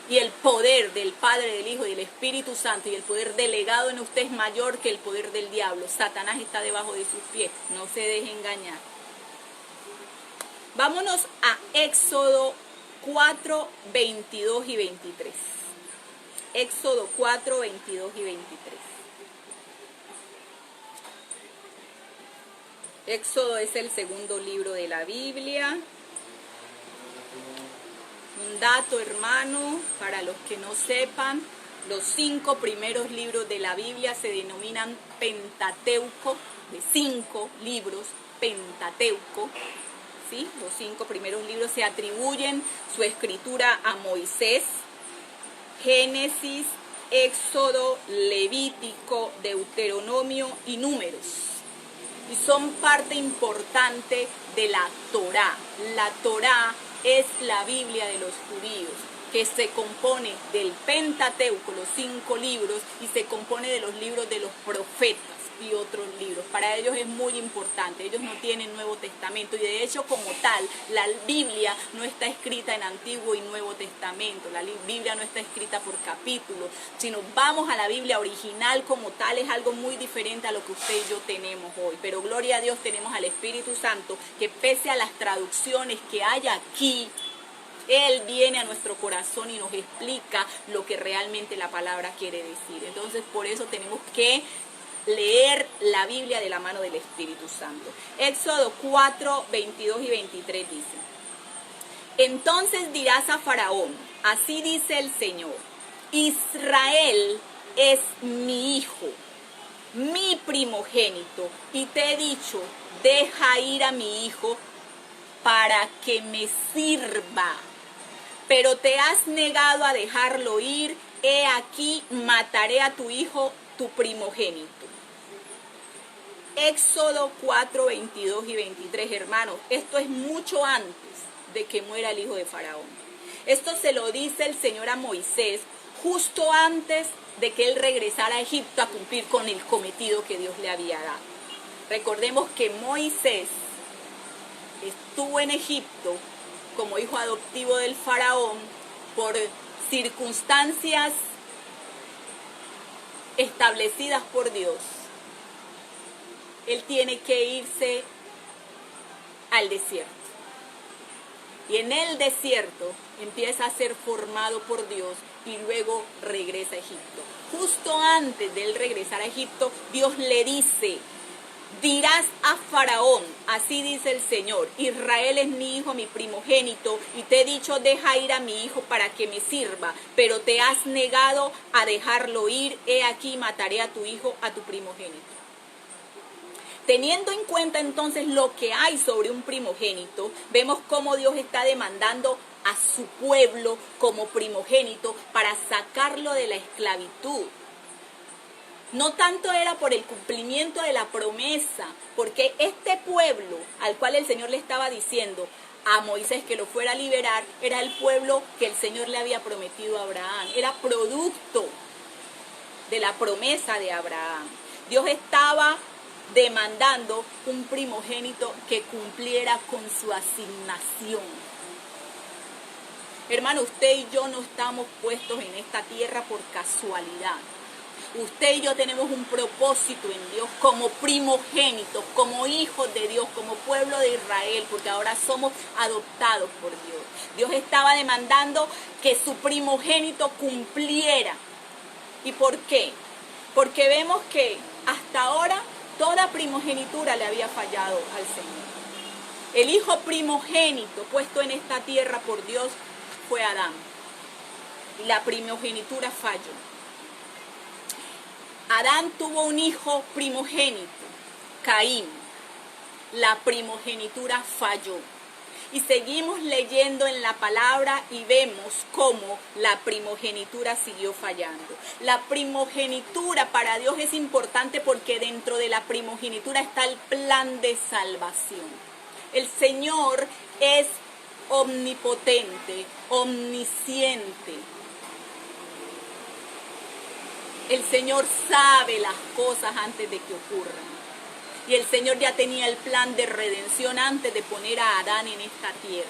Y el poder del Padre, del Hijo y del Espíritu Santo y el poder delegado en usted es mayor que el poder del diablo. Satanás está debajo de sus pies. No se deje engañar. Vámonos a Éxodo 4, 22 y 23. Éxodo 4, 22 y 23. Éxodo es el segundo libro de la Biblia. Un dato, hermano, para los que no sepan, los 5 primeros libros de la Biblia se denominan Pentateuco, de 5 libros, Pentateuco. ¿Sí? Los 5 primeros libros se atribuyen su escritura a Moisés: Génesis, Éxodo, Levítico, Deuteronomio y Números. Y son parte importante de la Torá. La Torá es la Biblia de los judíos, que se compone del Pentateuco, los 5 libros, y se compone de los libros de los profetas y otros libros. Para ellos es muy importante. Ellos no tienen Nuevo Testamento, y de hecho, como tal, la Biblia no está escrita en Antiguo y Nuevo Testamento. La Biblia no está escrita por capítulos. Si nos vamos a la Biblia original como tal, es algo muy diferente a lo que usted y yo tenemos hoy. Pero gloria a Dios, tenemos al Espíritu Santo, que pese a las traducciones que hay aquí, Él viene a nuestro corazón y nos explica lo que realmente la palabra quiere decir. Entonces, por eso tenemos que leer la Biblia de la mano del Espíritu Santo. Éxodo 4, 22 y 23 dice: entonces dirás a Faraón, así dice el Señor, Israel es mi hijo, mi primogénito, y te he dicho, deja ir a mi hijo para que me sirva. Pero te has negado a dejarlo ir, he aquí mataré a tu hijo, tu primogénito. Éxodo 4, 22 y 23, hermanos, esto es mucho antes de que muera el hijo de Faraón. Esto se lo dice el Señor a Moisés justo antes de que él regresara a Egipto a cumplir con el cometido que Dios le había dado. Recordemos que Moisés estuvo en Egipto como hijo adoptivo del Faraón por circunstancias establecidas por Dios. Él tiene que irse al desierto. Y en el desierto empieza a ser formado por Dios y luego regresa a Egipto. Justo antes de él regresar a Egipto, Dios le dice: dirás a Faraón, así dice el Señor, Israel es mi hijo, mi primogénito, y te he dicho, deja ir a mi hijo para que me sirva, pero te has negado a dejarlo ir, he aquí mataré a tu hijo, a tu primogénito. Teniendo en cuenta entonces lo que hay sobre un primogénito, vemos cómo Dios está demandando a su pueblo como primogénito para sacarlo de la esclavitud. No tanto era por el cumplimiento de la promesa, porque este pueblo al cual el Señor le estaba diciendo a Moisés que lo fuera a liberar, era el pueblo que el Señor le había prometido a Abraham, era producto de la promesa de Abraham. Dios estaba demandando un primogénito que cumpliera con su asignación. Hermano, usted y yo no estamos puestos en esta tierra por casualidad. Usted y yo tenemos un propósito en Dios como primogénitos, como hijos de Dios, como pueblo de Israel, porque ahora somos adoptados por Dios. Dios estaba demandando que su primogénito cumpliera. ¿Y por qué? Porque vemos que hasta ahora toda primogenitura le había fallado al Señor. El hijo primogénito puesto en esta tierra por Dios fue Adán. La primogenitura falló. Adán tuvo un hijo primogénito, Caín. La primogenitura falló. Y seguimos leyendo en la palabra y vemos cómo la primogenitura siguió fallando. La primogenitura para Dios es importante porque dentro de la primogenitura está el plan de salvación. El Señor es omnipotente, omnisciente. El Señor sabe las cosas antes de que ocurran. Y el Señor ya tenía el plan de redención antes de poner a Adán en esta tierra.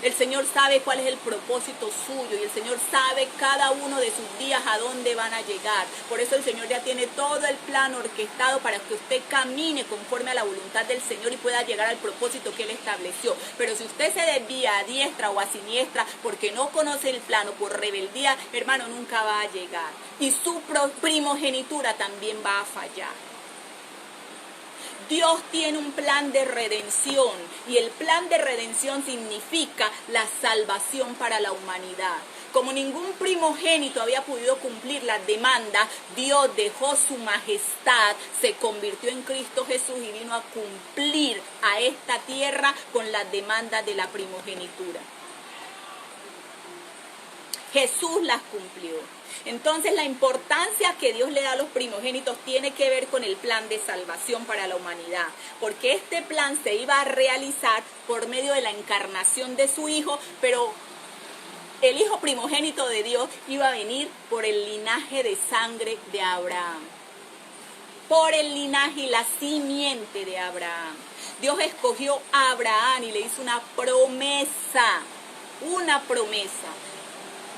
El Señor sabe cuál es el propósito suyo y el Señor sabe cada uno de sus días a dónde van a llegar. Por eso el Señor ya tiene todo el plan orquestado para que usted camine conforme a la voluntad del Señor y pueda llegar al propósito que Él estableció. Pero si usted se desvía a diestra o a siniestra porque no conoce el plan o por rebeldía, hermano, nunca va a llegar. Y su primogenitura también va a fallar. Dios tiene un plan de redención y el plan de redención significa la salvación para la humanidad. Como ningún primogénito había podido cumplir las demandas, Dios dejó su majestad, se convirtió en Cristo Jesús y vino a cumplir a esta tierra con las demandas de la primogenitura. Jesús las cumplió. Entonces la importancia que Dios le da a los primogénitos tiene que ver con el plan de salvación para la humanidad, porque este plan se iba a realizar por medio de la encarnación de su Hijo, pero el Hijo primogénito de Dios iba a venir por el linaje de sangre de Abraham, por el linaje y la simiente de Abraham. Dios escogió a Abraham y le hizo una promesa.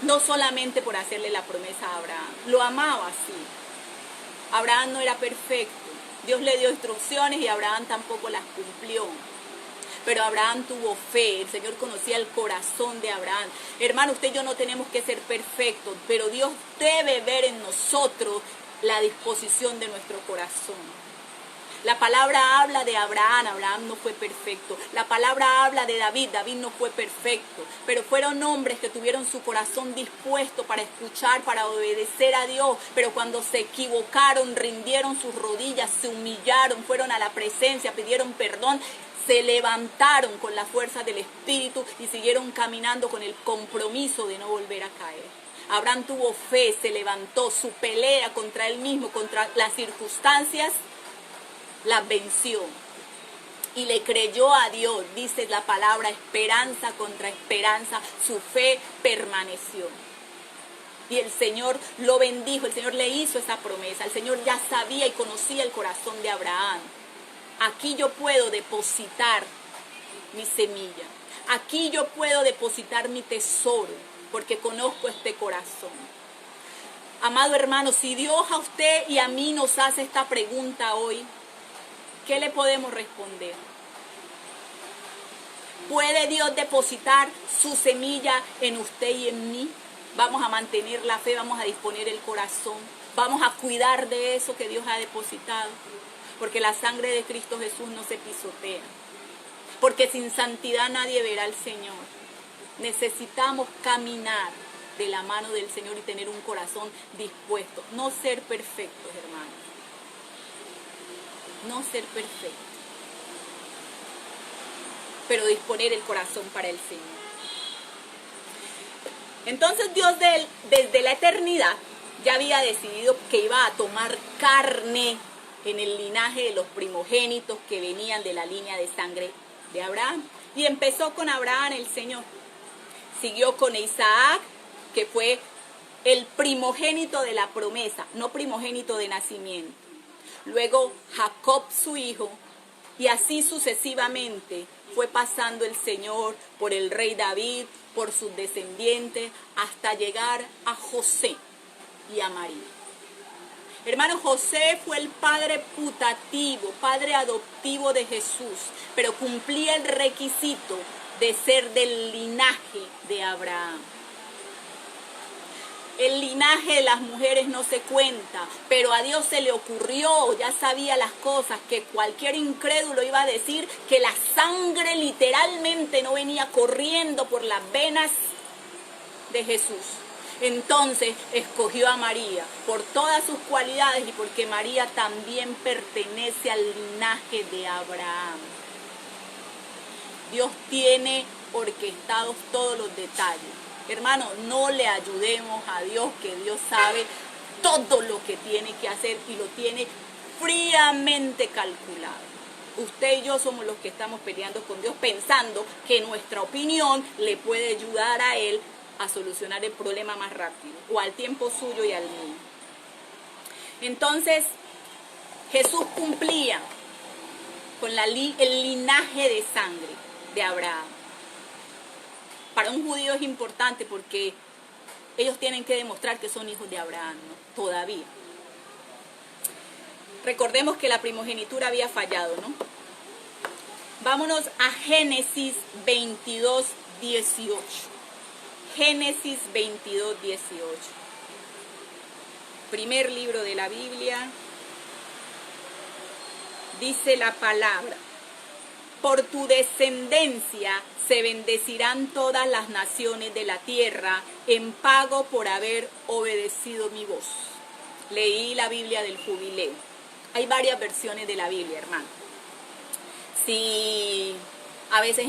No solamente por hacerle la promesa a Abraham, lo amaba así. Abraham no era perfecto, Dios le dio instrucciones y Abraham tampoco las cumplió. Pero Abraham tuvo fe, el Señor conocía el corazón de Abraham. Hermano, usted y yo no tenemos que ser perfectos, pero Dios debe ver en nosotros la disposición de nuestro corazón. La palabra habla de Abraham, Abraham no fue perfecto. La palabra habla de David, David no fue perfecto. Pero fueron hombres que tuvieron su corazón dispuesto para escuchar, para obedecer a Dios. Pero cuando se equivocaron, rindieron sus rodillas, se humillaron, fueron a la presencia, pidieron perdón, se levantaron con la fuerza del Espíritu y siguieron caminando con el compromiso de no volver a caer. Abraham tuvo fe, se levantó, su pelea contra él mismo, contra las circunstancias, la venció y le creyó a Dios. Dice la palabra, esperanza contra esperanza, su fe permaneció. Y el Señor lo bendijo, el Señor le hizo esa promesa. El Señor ya sabía y conocía el corazón de Abraham. Aquí yo puedo depositar mi semilla. Aquí yo puedo depositar mi tesoro, porque conozco este corazón. Amado hermano, si Dios a usted y a mí nos hace esta pregunta hoy, ¿qué le podemos responder? ¿Puede Dios depositar su semilla en usted y en mí? Vamos a mantener la fe, vamos a disponer el corazón, vamos a cuidar de eso que Dios ha depositado, porque la sangre de Cristo Jesús no se pisotea, porque sin santidad nadie verá al Señor. Necesitamos caminar de la mano del Señor y tener un corazón dispuesto, no ser perfectos, hermanos. No ser perfecto, pero disponer el corazón para el Señor. Entonces Dios desde la eternidad ya había decidido que iba a tomar carne en el linaje de los primogénitos que venían de la línea de sangre de Abraham. Y empezó con Abraham el Señor. Siguió con Isaac, que fue el primogénito de la promesa, no primogénito de nacimiento. Luego Jacob su hijo, y así sucesivamente fue pasando el Señor por el rey David, por sus descendientes, hasta llegar a José y a María. Hermano, José fue el padre putativo, padre adoptivo de Jesús, pero cumplía el requisito de ser del linaje de Abraham. El linaje de las mujeres no se cuenta, pero a Dios se le ocurrió, ya sabía las cosas, que cualquier incrédulo iba a decir que la sangre literalmente no venía corriendo por las venas de Jesús. Entonces escogió a María por todas sus cualidades y porque María también pertenece al linaje de Abraham. Dios tiene orquestados todos los detalles. Hermano, no le ayudemos a Dios, que Dios sabe todo lo que tiene que hacer y lo tiene fríamente calculado. Usted y yo somos los que estamos peleando con Dios pensando que nuestra opinión le puede ayudar a Él a solucionar el problema más rápido, o al tiempo suyo y al mío. Entonces, Jesús cumplía con el linaje de sangre de Abraham. Para un judío es importante porque ellos tienen que demostrar que son hijos de Abraham, ¿no? Todavía. Recordemos que la primogenitura había fallado, ¿no? Vámonos a Génesis 22, 18. Génesis 22, 18. Primer libro de la Biblia. Dice la palabra: por tu descendencia se bendecirán todas las naciones de la tierra en pago por haber obedecido mi voz. Leí la Biblia del Jubileo. Hay varias versiones de la Biblia, hermano. Si a veces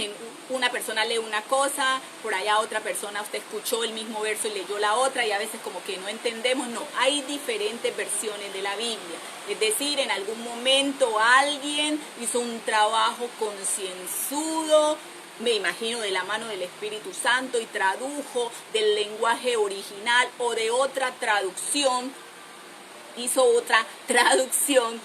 una persona lee una cosa, por allá otra persona, usted escuchó el mismo verso y leyó la otra, y a veces como que no entendemos. No, hay diferentes versiones de la Biblia. Es decir, en algún momento alguien hizo un trabajo concienzudo, me imagino de la mano del Espíritu Santo, y tradujo del lenguaje original o de otra traducción, hizo otra traducción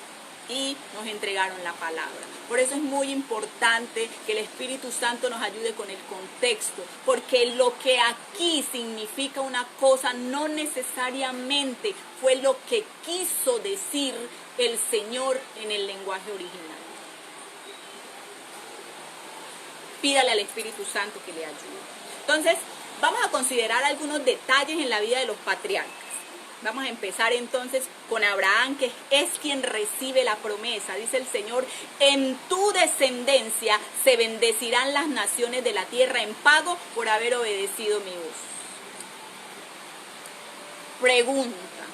y nos entregaron la palabra. Por eso es muy importante que el Espíritu Santo nos ayude con el contexto, porque lo que aquí significa una cosa no necesariamente fue lo que quiso decir el Señor en el lenguaje original. Pídale al Espíritu Santo que le ayude. Entonces, vamos a considerar algunos detalles en la vida de los patriarcas. Vamos a empezar entonces con Abraham, que es quien recibe la promesa. Dice el Señor: en tu descendencia se bendecirán las naciones de la tierra en pago por haber obedecido mi voz. Pregunta: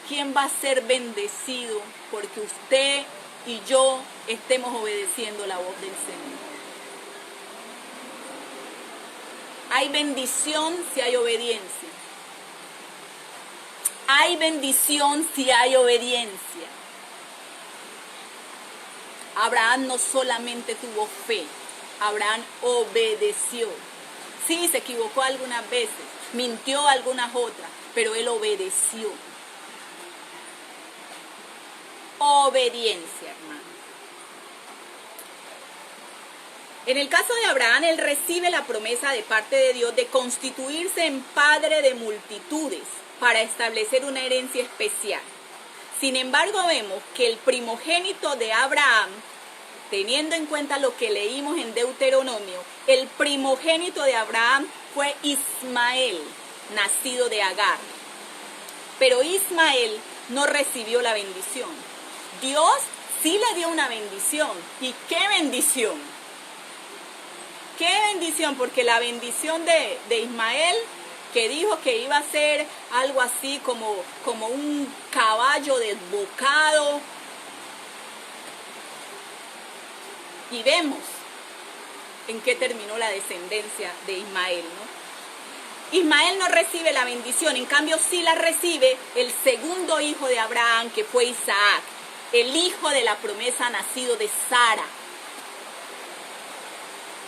¿quién va a ser bendecido porque usted y yo estemos obedeciendo la voz del Señor? Hay bendición si hay obediencia. Hay bendición si hay obediencia. Abraham no solamente tuvo fe, Abraham obedeció. Sí, se equivocó algunas veces, mintió algunas otras, pero él obedeció. Obediencia, hermano. En el caso de Abraham, él recibe la promesa de parte de Dios de constituirse en padre de multitudes para establecer una herencia especial. Sin embargo, vemos que el primogénito de Abraham, teniendo en cuenta lo que leímos en Deuteronomio, el primogénito de Abraham fue Ismael, nacido de Agar. Pero Ismael no recibió la bendición. Dios sí le dio una bendición. ¿Y qué bendición? ¡Qué bendición! Porque la bendición de Ismael, que dijo que iba a ser algo así como un caballo desbocado. Y vemos en qué terminó la descendencia de Ismael, ¿no? Ismael no recibe la bendición, en cambio sí la recibe el segundo hijo de Abraham, que fue Isaac, el hijo de la promesa nacido de Sara.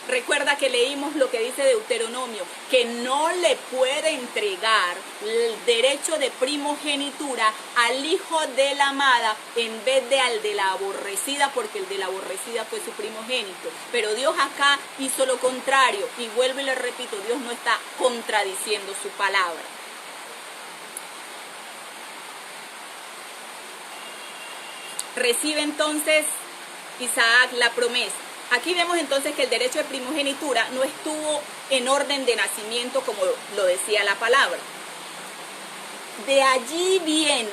Recuerda que leímos lo que dice Deuteronomio, que no le puede entregar el derecho de primogenitura al hijo de la amada en vez de al de la aborrecida, porque el de la aborrecida fue su primogénito. Pero Dios acá hizo lo contrario, y vuelvo y le repito, Dios no está contradiciendo su palabra. Recibe entonces Isaac la promesa. Aquí vemos entonces que el derecho de primogenitura no estuvo en orden de nacimiento como lo decía la palabra. De allí viene,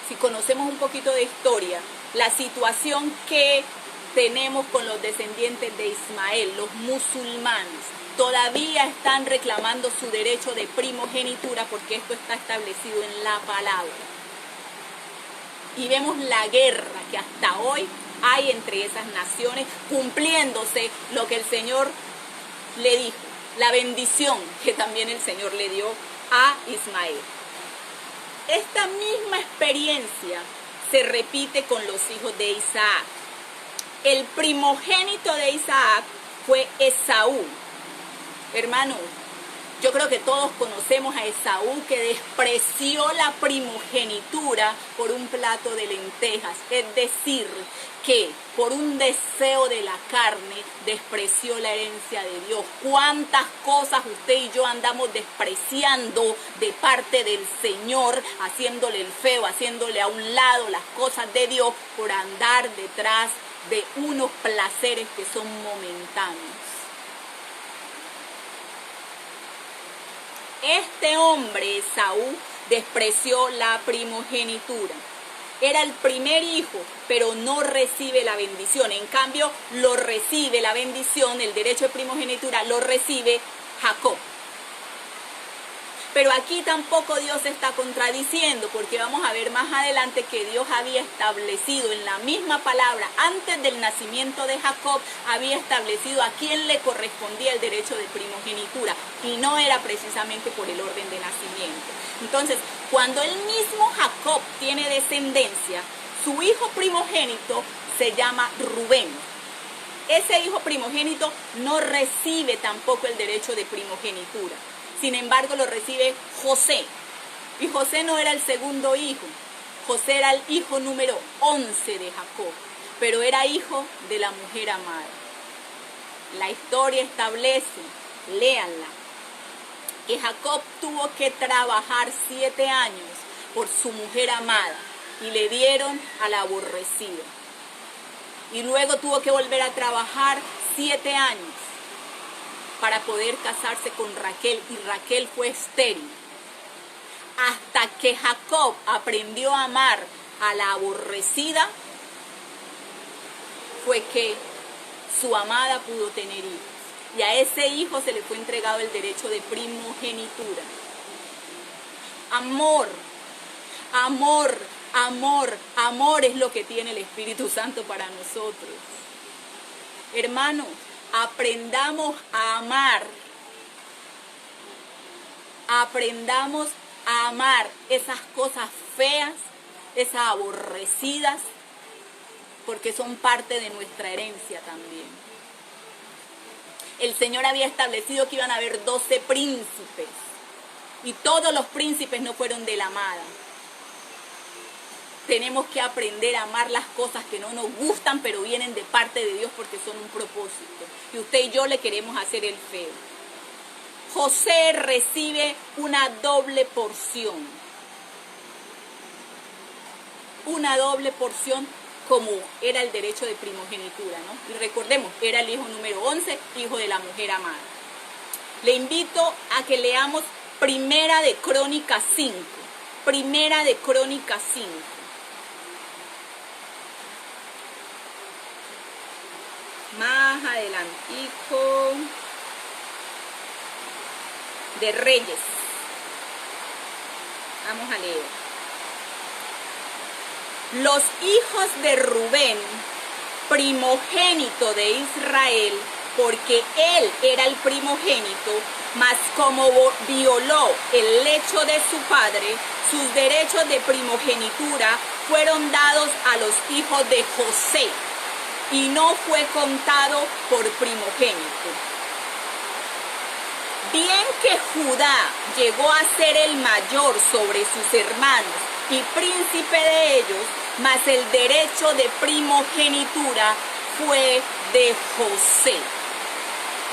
si conocemos un poquito de historia, la situación que tenemos con los descendientes de Ismael, los musulmanes. Todavía están reclamando su derecho de primogenitura porque esto está establecido en la palabra. Y vemos la guerra que hasta hoy hay entre esas naciones, cumpliéndose lo que el Señor le dijo, la bendición que también el Señor le dio a Ismael. Esta misma experiencia se repite con los hijos de Isaac. El primogénito de Isaac fue Esaú. Hermanos, yo creo que todos conocemos a Esaú, que despreció la primogenitura por un plato de lentejas. Es decir, que por un deseo de la carne despreció la herencia de Dios. ¿Cuántas cosas usted y yo andamos despreciando de parte del Señor, haciéndole el feo, haciéndole a un lado las cosas de Dios por andar detrás de unos placeres que son momentáneos? Este hombre, Esaú, despreció la primogenitura. Era el primer hijo, pero no recibe la bendición. En cambio, lo recibe la bendición, el derecho de primogenitura, lo recibe Jacob. Pero aquí tampoco Dios está contradiciendo, porque vamos a ver más adelante que Dios había establecido en la misma palabra, antes del nacimiento de Jacob, había establecido a quién le correspondía el derecho de primogenitura, y no era precisamente por el orden de nacimiento. Entonces, cuando el mismo Jacob tiene descendencia, su hijo primogénito se llama Rubén. Ese hijo primogénito no recibe tampoco el derecho de primogenitura. Sin embargo, lo recibe José. Y José no era el segundo hijo. José era el hijo número 11 de Jacob, pero era hijo de la mujer amada. La historia establece, léanla, que Jacob tuvo que trabajar 7 años por su mujer amada y le dieron a la aborrecida. Y luego tuvo que volver a trabajar 7 años para poder casarse con Raquel, y Raquel fue estéril. Hasta que Jacob aprendió a amar a la aborrecida, fue que su amada pudo tener hijos. Y a ese hijo se le fue entregado el derecho de primogenitura. Amor, amor, amor, amor es lo que tiene el Espíritu Santo para nosotros. Hermanos, aprendamos a amar. Aprendamos a amar esas cosas feas, esas aborrecidas, porque son parte de nuestra herencia también. El Señor había establecido que iban a haber 12 príncipes, y todos los príncipes no fueron de la amada. Tenemos que aprender a amar las cosas que no nos gustan, pero vienen de parte de Dios porque son un propósito. Y usted y yo le queremos hacer el feo. José recibe una doble porción. Una doble porción como era el derecho de primogenitura, ¿no? Y recordemos, era el hijo número 11, hijo de la mujer amada. Le invito a que leamos Primera de Crónicas 5. Primera de Crónicas 5. Más adelantico de Reyes. Vamos a leer. Los hijos de Rubén, primogénito de Israel, porque él era el primogénito, mas como violó el lecho de su padre, sus derechos de primogenitura fueron dados a los hijos de José. y no fue contado por primogénito. Bien que Judá llegó a ser el mayor sobre sus hermanos y príncipe de ellos, mas el derecho de primogenitura fue de José.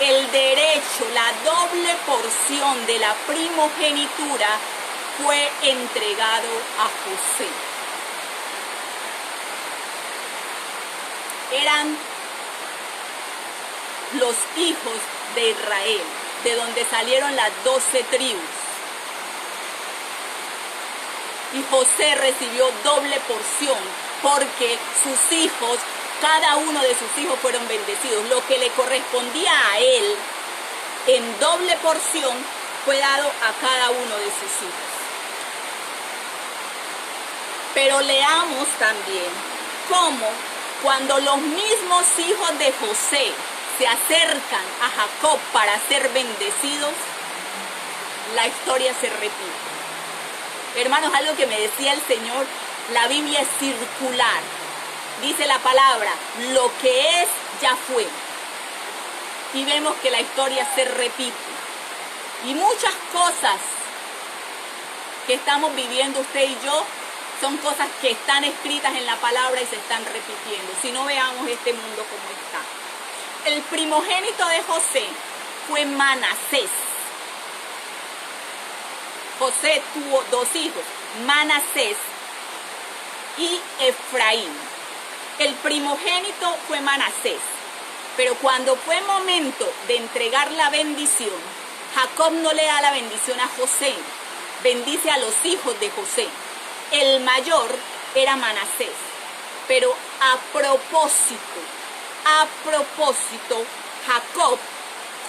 El derecho, la doble porción de la primogenitura fue entregado a José. Eran los hijos de Israel, de donde salieron las 12 tribus. Y José recibió doble porción porque sus hijos, cada uno de sus hijos fueron bendecidos. Lo que le correspondía a él en doble porción fue dado a cada uno de sus hijos. Pero leamos también cómo cuando los mismos hijos de José se acercan a Jacob para ser bendecidos, la historia se repite. Hermanos, algo que me decía el Señor, la Biblia es circular. Dice la palabra, lo que es, ya fue. Y vemos que la historia se repite. Y muchas cosas que estamos viviendo usted y yo, son cosas que están escritas en la palabra y se están repitiendo. Si no, veamos este mundo como está. El primogénito de José fue Manasés. José tuvo dos hijos, Manasés y Efraín. El primogénito fue Manasés, pero cuando fue momento de entregar la bendición, Jacob no le da la bendición a José, bendice a los hijos de José. El mayor era Manasés, pero a propósito, Jacob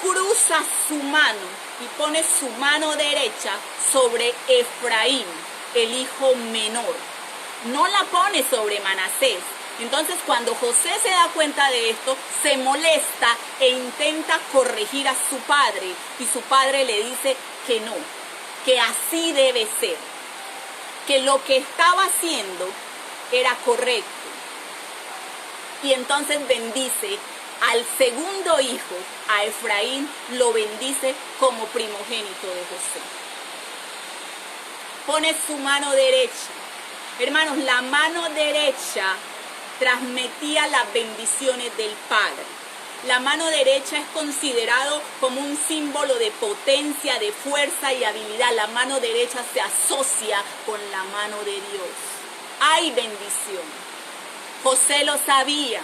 cruza su mano y pone su mano derecha sobre Efraín, el hijo menor. No la pone sobre Manasés. Entonces, cuando José se da cuenta de esto, se molesta e intenta corregir a su padre. Y su padre le dice que no, que así debe ser, que lo que estaba haciendo era correcto. Y entonces bendice al segundo hijo, a Efraín, lo bendice como primogénito de José. Pone su mano derecha. Hermanos, la mano derecha transmitía las bendiciones del Padre. La mano derecha es considerado como un símbolo de potencia, de fuerza y habilidad. La mano derecha se asocia con la mano de Dios. Hay bendición. José lo sabía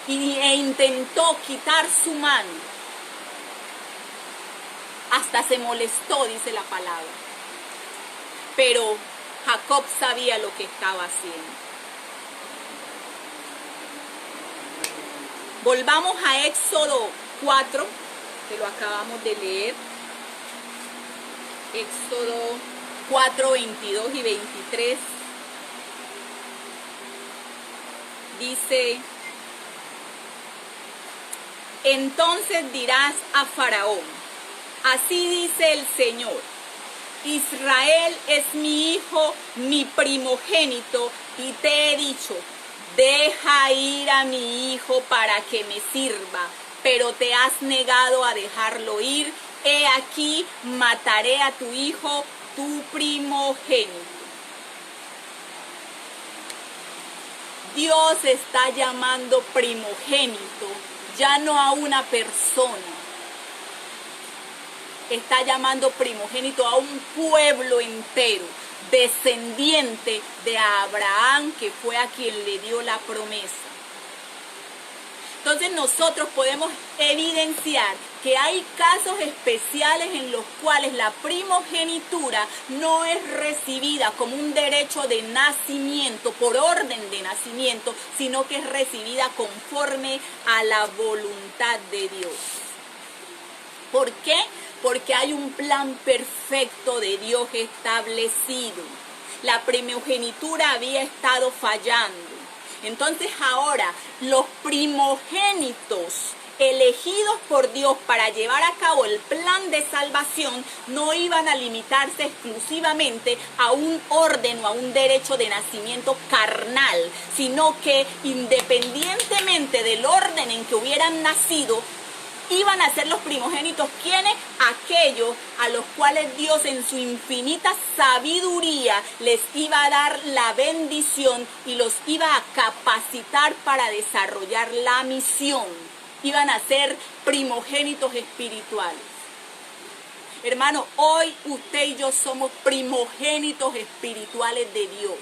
e intentó quitar su mano. Hasta se molestó, dice la palabra. Pero Jacob sabía lo que estaba haciendo. Volvamos a Éxodo 4, que lo acabamos de leer. Éxodo 4, 22 y 23. Dice: entonces dirás a Faraón, así dice el Señor, Israel es mi hijo, mi primogénito, y te he dicho, deja ir a mi hijo para que me sirva, pero te has negado a dejarlo ir. He aquí, mataré a tu hijo, tu primogénito. Dios está llamando primogénito ya no a una persona. Está llamando primogénito a un pueblo entero, descendiente de Abraham, que fue a quien le dio la promesa. Entonces nosotros podemos evidenciar que hay casos especiales en los cuales la primogenitura no es recibida como un derecho de nacimiento, por orden de nacimiento, sino que es recibida conforme a la voluntad de Dios. ¿Por qué? Porque hay un plan perfecto de Dios establecido. La primogenitura había estado fallando. Entonces ahora los primogénitos elegidos por Dios para llevar a cabo el plan de salvación, no iban a limitarse exclusivamente a un orden o a un derecho de nacimiento carnal, sino que independientemente del orden en que hubieran nacido, iban a ser los primogénitos, ¿quiénes? Aquellos a los cuales Dios en su infinita sabiduría les iba a dar la bendición y los iba a capacitar para desarrollar la misión. Iban a ser primogénitos espirituales. Hermano, hoy usted y yo somos primogénitos espirituales de Dios.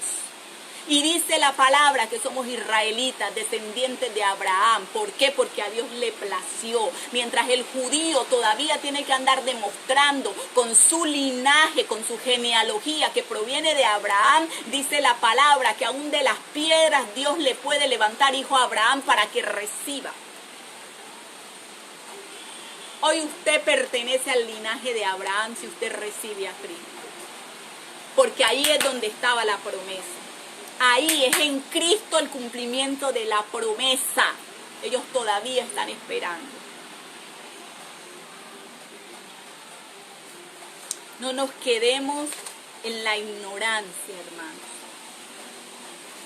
Y dice la palabra que somos israelitas, descendientes de Abraham. ¿Por qué? Porque a Dios le plació. Mientras el judío todavía tiene que andar demostrando con su linaje, con su genealogía que proviene de Abraham, dice la palabra que aún de las piedras Dios le puede levantar hijo a Abraham para que reciba. Hoy usted pertenece al linaje de Abraham si usted recibe a Cristo. Porque ahí es donde estaba la promesa. Ahí es en Cristo el cumplimiento de la promesa. Ellos todavía están esperando. No nos quedemos en la ignorancia, hermanos.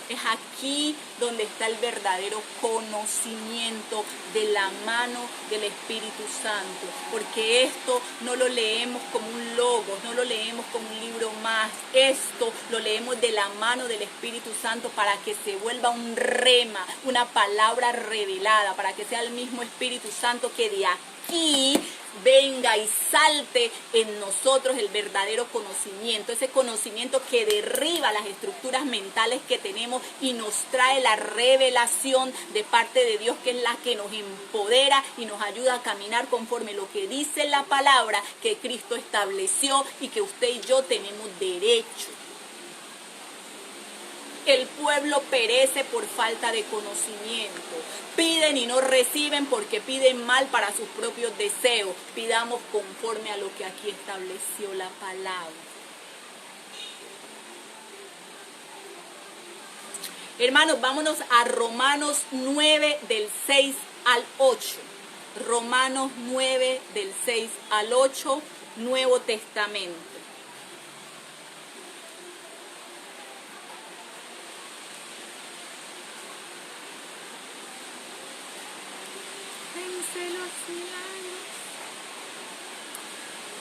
Es aquí donde está el verdadero conocimiento de la mano del Espíritu Santo. Porque esto no lo leemos como un logos, no lo leemos como un libro más. Esto lo leemos de la mano del Espíritu Santo para que se vuelva un rema, una palabra revelada, para que sea el mismo Espíritu Santo que de aquí venga y salte en nosotros el verdadero conocimiento, ese conocimiento que derriba las estructuras mentales que tenemos y nos trae la revelación de parte de Dios, que es la que nos empodera y nos ayuda a caminar conforme lo que dice la palabra que Cristo estableció y que usted y yo tenemos derecho. El pueblo perece por falta de conocimiento. Piden y no reciben porque piden mal para sus propios deseos. Pidamos conforme a lo que aquí estableció la palabra. Hermanos, vámonos a Romanos 9 del 6 al 8. Romanos 9 del 6 al 8, Nuevo Testamento.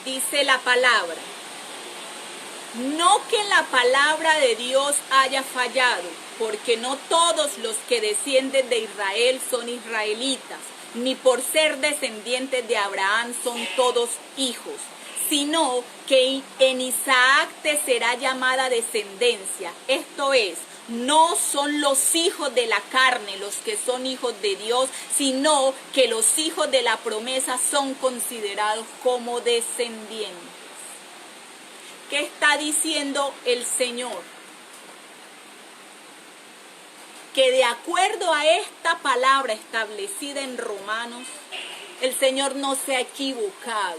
Dice la palabra, no que la palabra de Dios haya fallado, porque no todos los que descienden de Israel son israelitas, ni por ser descendientes de Abraham son todos hijos, sino que en Isaac te será llamada descendencia, esto es, no son los hijos de la carne los que son hijos de Dios, sino que los hijos de la promesa son considerados como descendientes. ¿Qué está diciendo el Señor? Que de acuerdo a esta palabra establecida en Romanos, el Señor no se ha equivocado.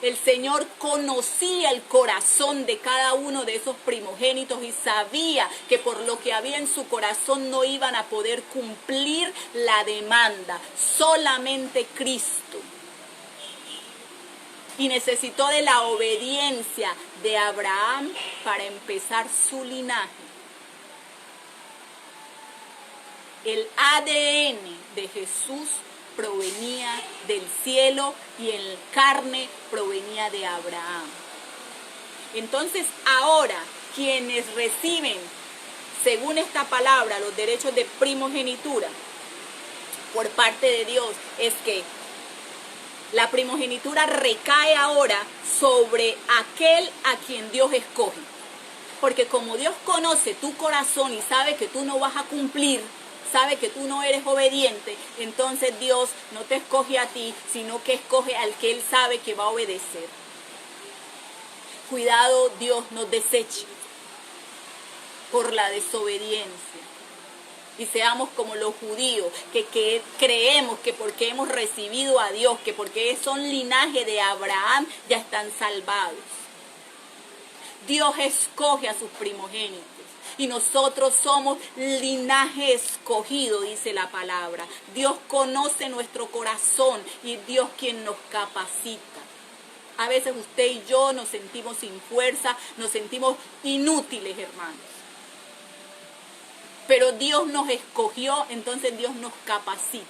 El Señor conocía el corazón de cada uno de esos primogénitos y sabía que por lo que había en su corazón no iban a poder cumplir la demanda. Solamente Cristo. Y necesitó de la obediencia de Abraham para empezar su linaje. El ADN de Jesús provenía del cielo y en carne provenía de Abraham. Entonces ahora quienes reciben, según esta palabra, los derechos de primogenitura por parte de Dios, es que la primogenitura recae ahora sobre aquel a quien Dios escoge. Porque como Dios conoce tu corazón y sabe que tú no vas a cumplir, sabe que tú no eres obediente, entonces Dios no te escoge a ti, sino que escoge al que Él sabe que va a obedecer. Cuidado, Dios nos deseche por la desobediencia. Y seamos como los judíos, que creemos que porque hemos recibido a Dios, que porque son linaje de Abraham, ya están salvados. Dios escoge a sus primogénitos. Y nosotros somos linaje escogido, dice la palabra. Dios conoce nuestro corazón y Dios quien nos capacita. A veces usted y yo nos sentimos sin fuerza, nos sentimos inútiles, hermanos. Pero Dios nos escogió, entonces Dios nos capacita.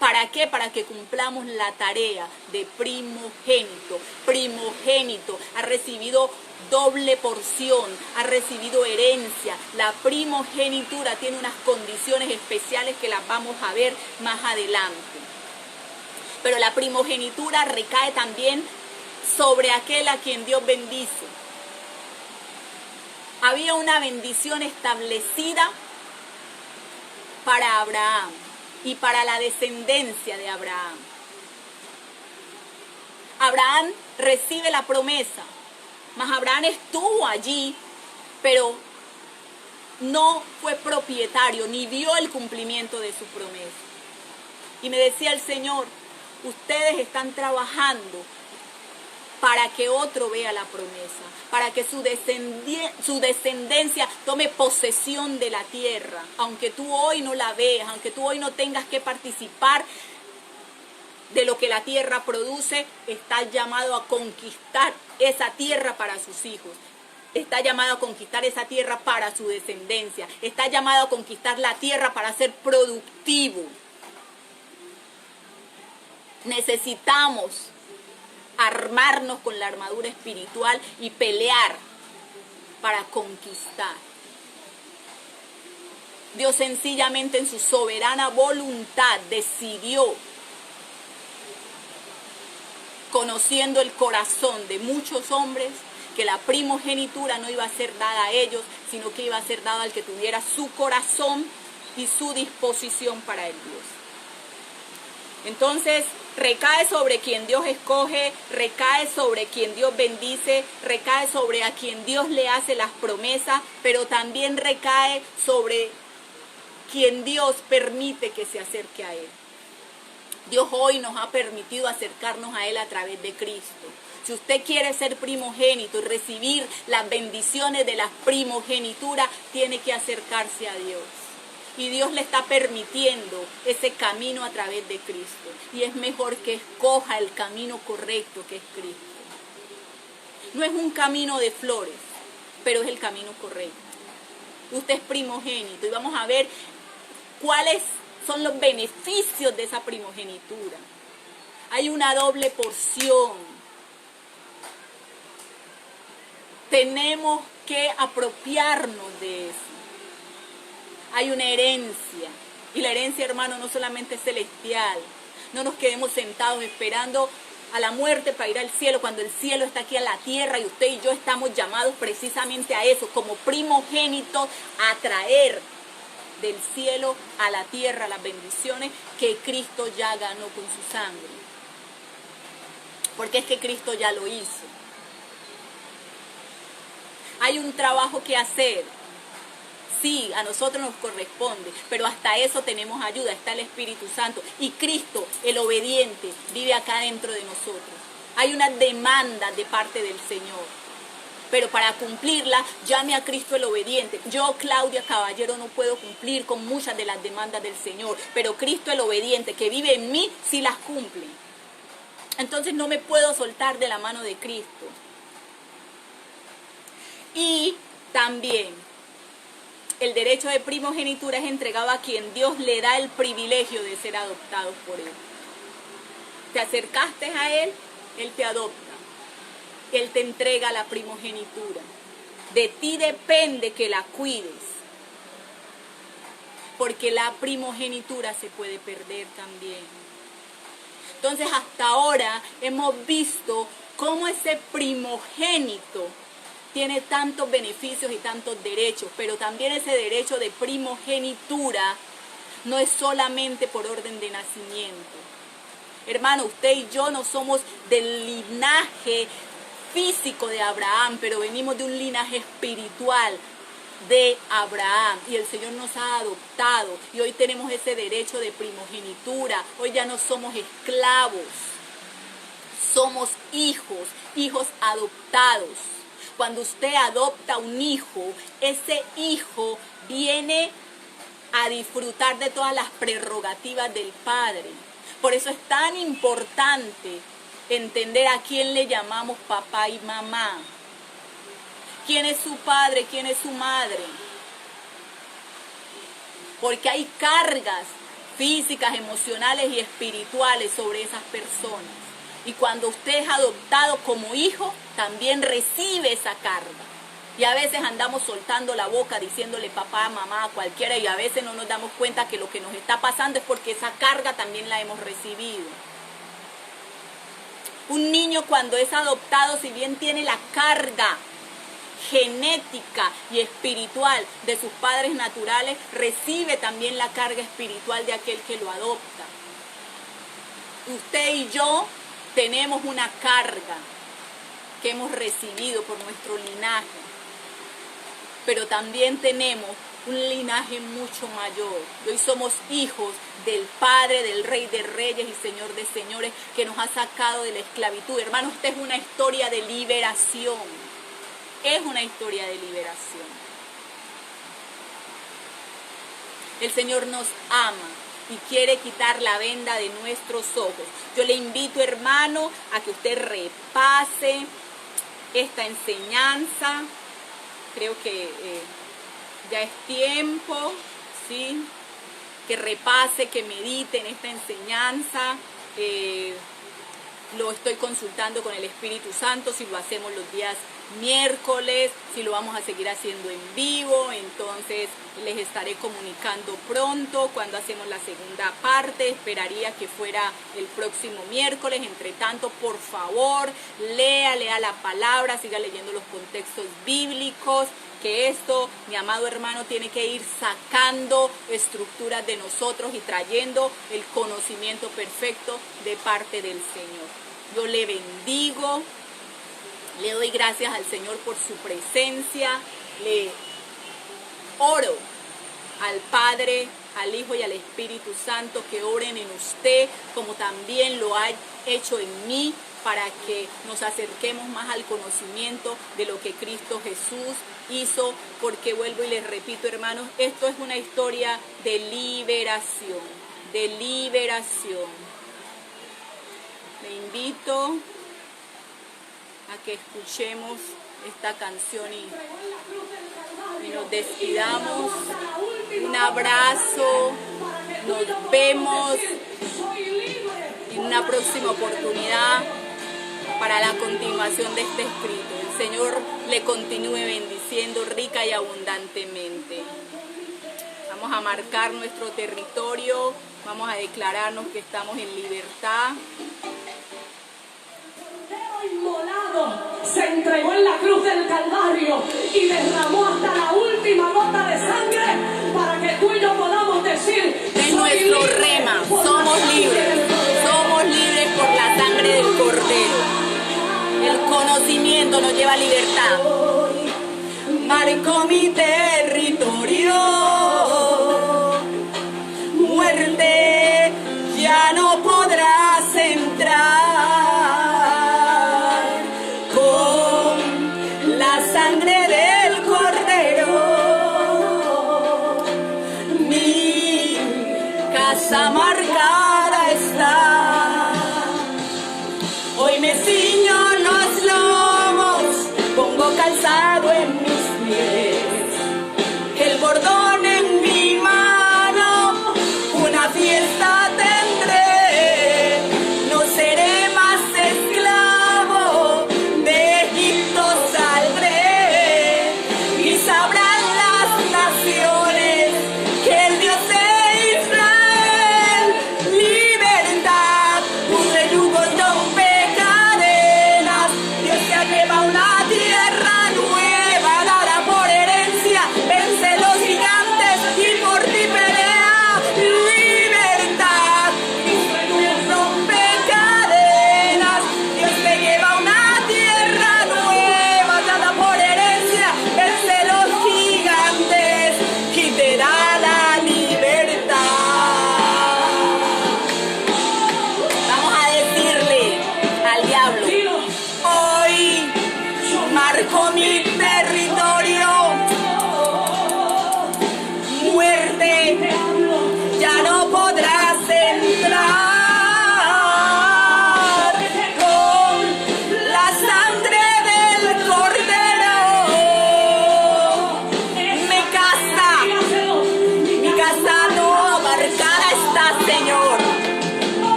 ¿Para qué? Para que cumplamos la tarea de primogénito. Primogénito ha recibido doble porción, ha recibido herencia. La primogenitura tiene unas condiciones especiales que las vamos a ver más adelante. Pero la primogenitura recae también sobre aquel a quien Dios bendice. Había una bendición establecida para Abraham y para la descendencia de Abraham. Abraham recibe la promesa, mas Abraham estuvo allí, pero no fue propietario ni vio el cumplimiento de su promesa. Y me decía el Señor, ustedes están trabajando para que otro vea la promesa, para que su descendencia tome posesión de la tierra. Aunque tú hoy no la veas, aunque tú hoy no tengas que participar de lo que la tierra produce, estás llamado a conquistar esa tierra para sus hijos. Está llamado a conquistar esa tierra para su descendencia. Está llamado a conquistar la tierra para ser productivo. Necesitamos armarnos con la armadura espiritual y pelear para conquistar. Dios sencillamente en su soberana voluntad decidió, conociendo el corazón de muchos hombres, que la primogenitura no iba a ser dada a ellos, sino que iba a ser dada al que tuviera su corazón y su disposición para el Dios. Entonces, recae sobre quien Dios escoge, recae sobre quien Dios bendice, recae sobre a quien Dios le hace las promesas, pero también recae sobre quien Dios permite que se acerque a Él. Dios hoy nos ha permitido acercarnos a Él a través de Cristo. Si usted quiere ser primogénito y recibir las bendiciones de la primogenitura, tiene que acercarse a Dios. Y Dios le está permitiendo ese camino a través de Cristo. Y es mejor que escoja el camino correcto, que es Cristo. No es un camino de flores, pero es el camino correcto. Usted es primogénito y vamos a ver cuáles son los beneficios de esa primogenitura. Hay una doble porción. Tenemos que apropiarnos de eso. Hay una herencia. Y la herencia, hermano, no solamente es celestial. No nos quedemos sentados esperando a la muerte para ir al cielo, cuando el cielo está aquí a la tierra y usted y yo estamos llamados precisamente a eso, como primogénitos, a traer del cielo a la tierra las bendiciones que Cristo ya ganó con su sangre. Porque es que Cristo ya lo hizo. Hay un trabajo que hacer. Sí, a nosotros nos corresponde, pero hasta eso tenemos ayuda, está el Espíritu Santo. Y Cristo, el obediente, vive acá dentro de nosotros. Hay una demanda de parte del Señor, pero para cumplirla, llame a Cristo el obediente. Yo, Claudia Caballero, no puedo cumplir con muchas de las demandas del Señor, pero Cristo el obediente, que vive en mí, sí las cumple. Entonces no me puedo soltar de la mano de Cristo. Y también el derecho de primogenitura es entregado a quien Dios le da el privilegio de ser adoptados por Él. Te acercaste a Él, Él te adopta. Él te entrega la primogenitura. De ti depende que la cuides. Porque la primogenitura se puede perder también. Entonces hasta ahora hemos visto cómo ese primogénito tiene tantos beneficios y tantos derechos, pero también ese derecho de primogenitura no es solamente por orden de nacimiento. Hermano, usted y yo no somos del linaje físico de Abraham, pero venimos de un linaje espiritual de Abraham y el Señor nos ha adoptado y hoy tenemos ese derecho de primogenitura. Hoy ya no somos esclavos, somos hijos adoptados. Cuando usted adopta un hijo, ese hijo viene a disfrutar de todas las prerrogativas del padre. Por eso es tan importante entender a quién le llamamos papá y mamá. ¿Quién es su padre? ¿Quién es su madre? Porque hay cargas físicas, emocionales y espirituales sobre esas personas. Y cuando usted es adoptado como hijo, también recibe esa carga. Y a veces andamos soltando la boca diciéndole papá, mamá a cualquiera, y a veces no nos damos cuenta que lo que nos está pasando es porque esa carga también la hemos recibido. Un niño cuando es adoptado, si bien tiene la carga genética y espiritual de sus padres naturales, recibe también la carga espiritual de aquel que lo adopta. Usted y yo tenemos una carga que hemos recibido por nuestro linaje, pero también tenemos un linaje mucho mayor. Hoy somos hijos del Padre, del Rey de Reyes y Señor de Señores, que nos ha sacado de la esclavitud. Hermanos, esta es una historia de liberación. Es una historia de liberación. El Señor nos ama y quiere quitar la venda de nuestros ojos. Yo le invito, hermano, a que usted repase esta enseñanza. Creo que ya es tiempo, ¿sí? Que repase, que medite en esta enseñanza. Lo estoy consultando con el Espíritu Santo, si lo hacemos los días miércoles, si lo vamos a seguir haciendo en vivo. Entonces les estaré comunicando pronto cuando hacemos la segunda parte. Esperaría que fuera el próximo miércoles. Entre tanto, por favor, lea la palabra, siga leyendo los contextos bíblicos, que esto, mi amado hermano, tiene que ir sacando estructuras de nosotros y trayendo el conocimiento perfecto de parte del Señor. Yo le bendigo, le doy gracias al Señor por su presencia, le oro al Padre, al Hijo y al Espíritu Santo que oren en usted como también lo ha hecho en mí, para que nos acerquemos más al conocimiento de lo que Cristo Jesús hizo, porque vuelvo y les repito, hermanos, esto es una historia de liberación, de liberación. Le invito a que escuchemos esta canción y nos despidamos. Un abrazo, nos vemos en una próxima oportunidad para la continuación de este escrito. El Señor le continúe bendiciendo rica y abundantemente. Vamos a marcar nuestro territorio, vamos a declararnos que estamos en libertad. Inmolado, se entregó en la cruz del Calvario y derramó hasta la última gota de sangre para que tú y yo podamos decir: es nuestro rema, somos libres por la sangre del Cordero. El conocimiento nos lleva a libertad. Marco mi territorio, muerte, ya no podrás entrar. Con la sangre del Cordero, mi casa marcada está. Hoy me ciño los lomos, pongo calzado en mis pies, el bordón en mi mano, una fiesta tendré. No seré más esclavo, de Egipto saldré y sabrán las naciones que el Dios de Israel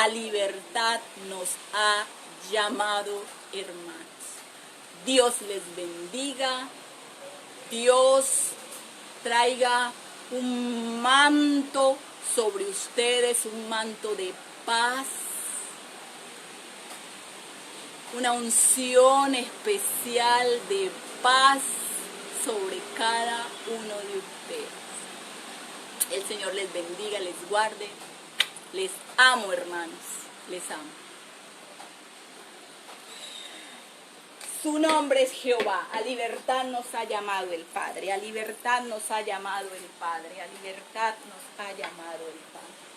a libertad nos ha llamado, hermanos. Dios les bendiga. Dios traiga un manto sobre ustedes, un manto de paz, una unción especial de paz sobre cada uno de ustedes. El Señor les bendiga, les guarde. Les amo, hermanos, les amo. Su nombre es Jehová. A libertad nos ha llamado el Padre. A libertad nos ha llamado el Padre. A libertad nos ha llamado el Padre.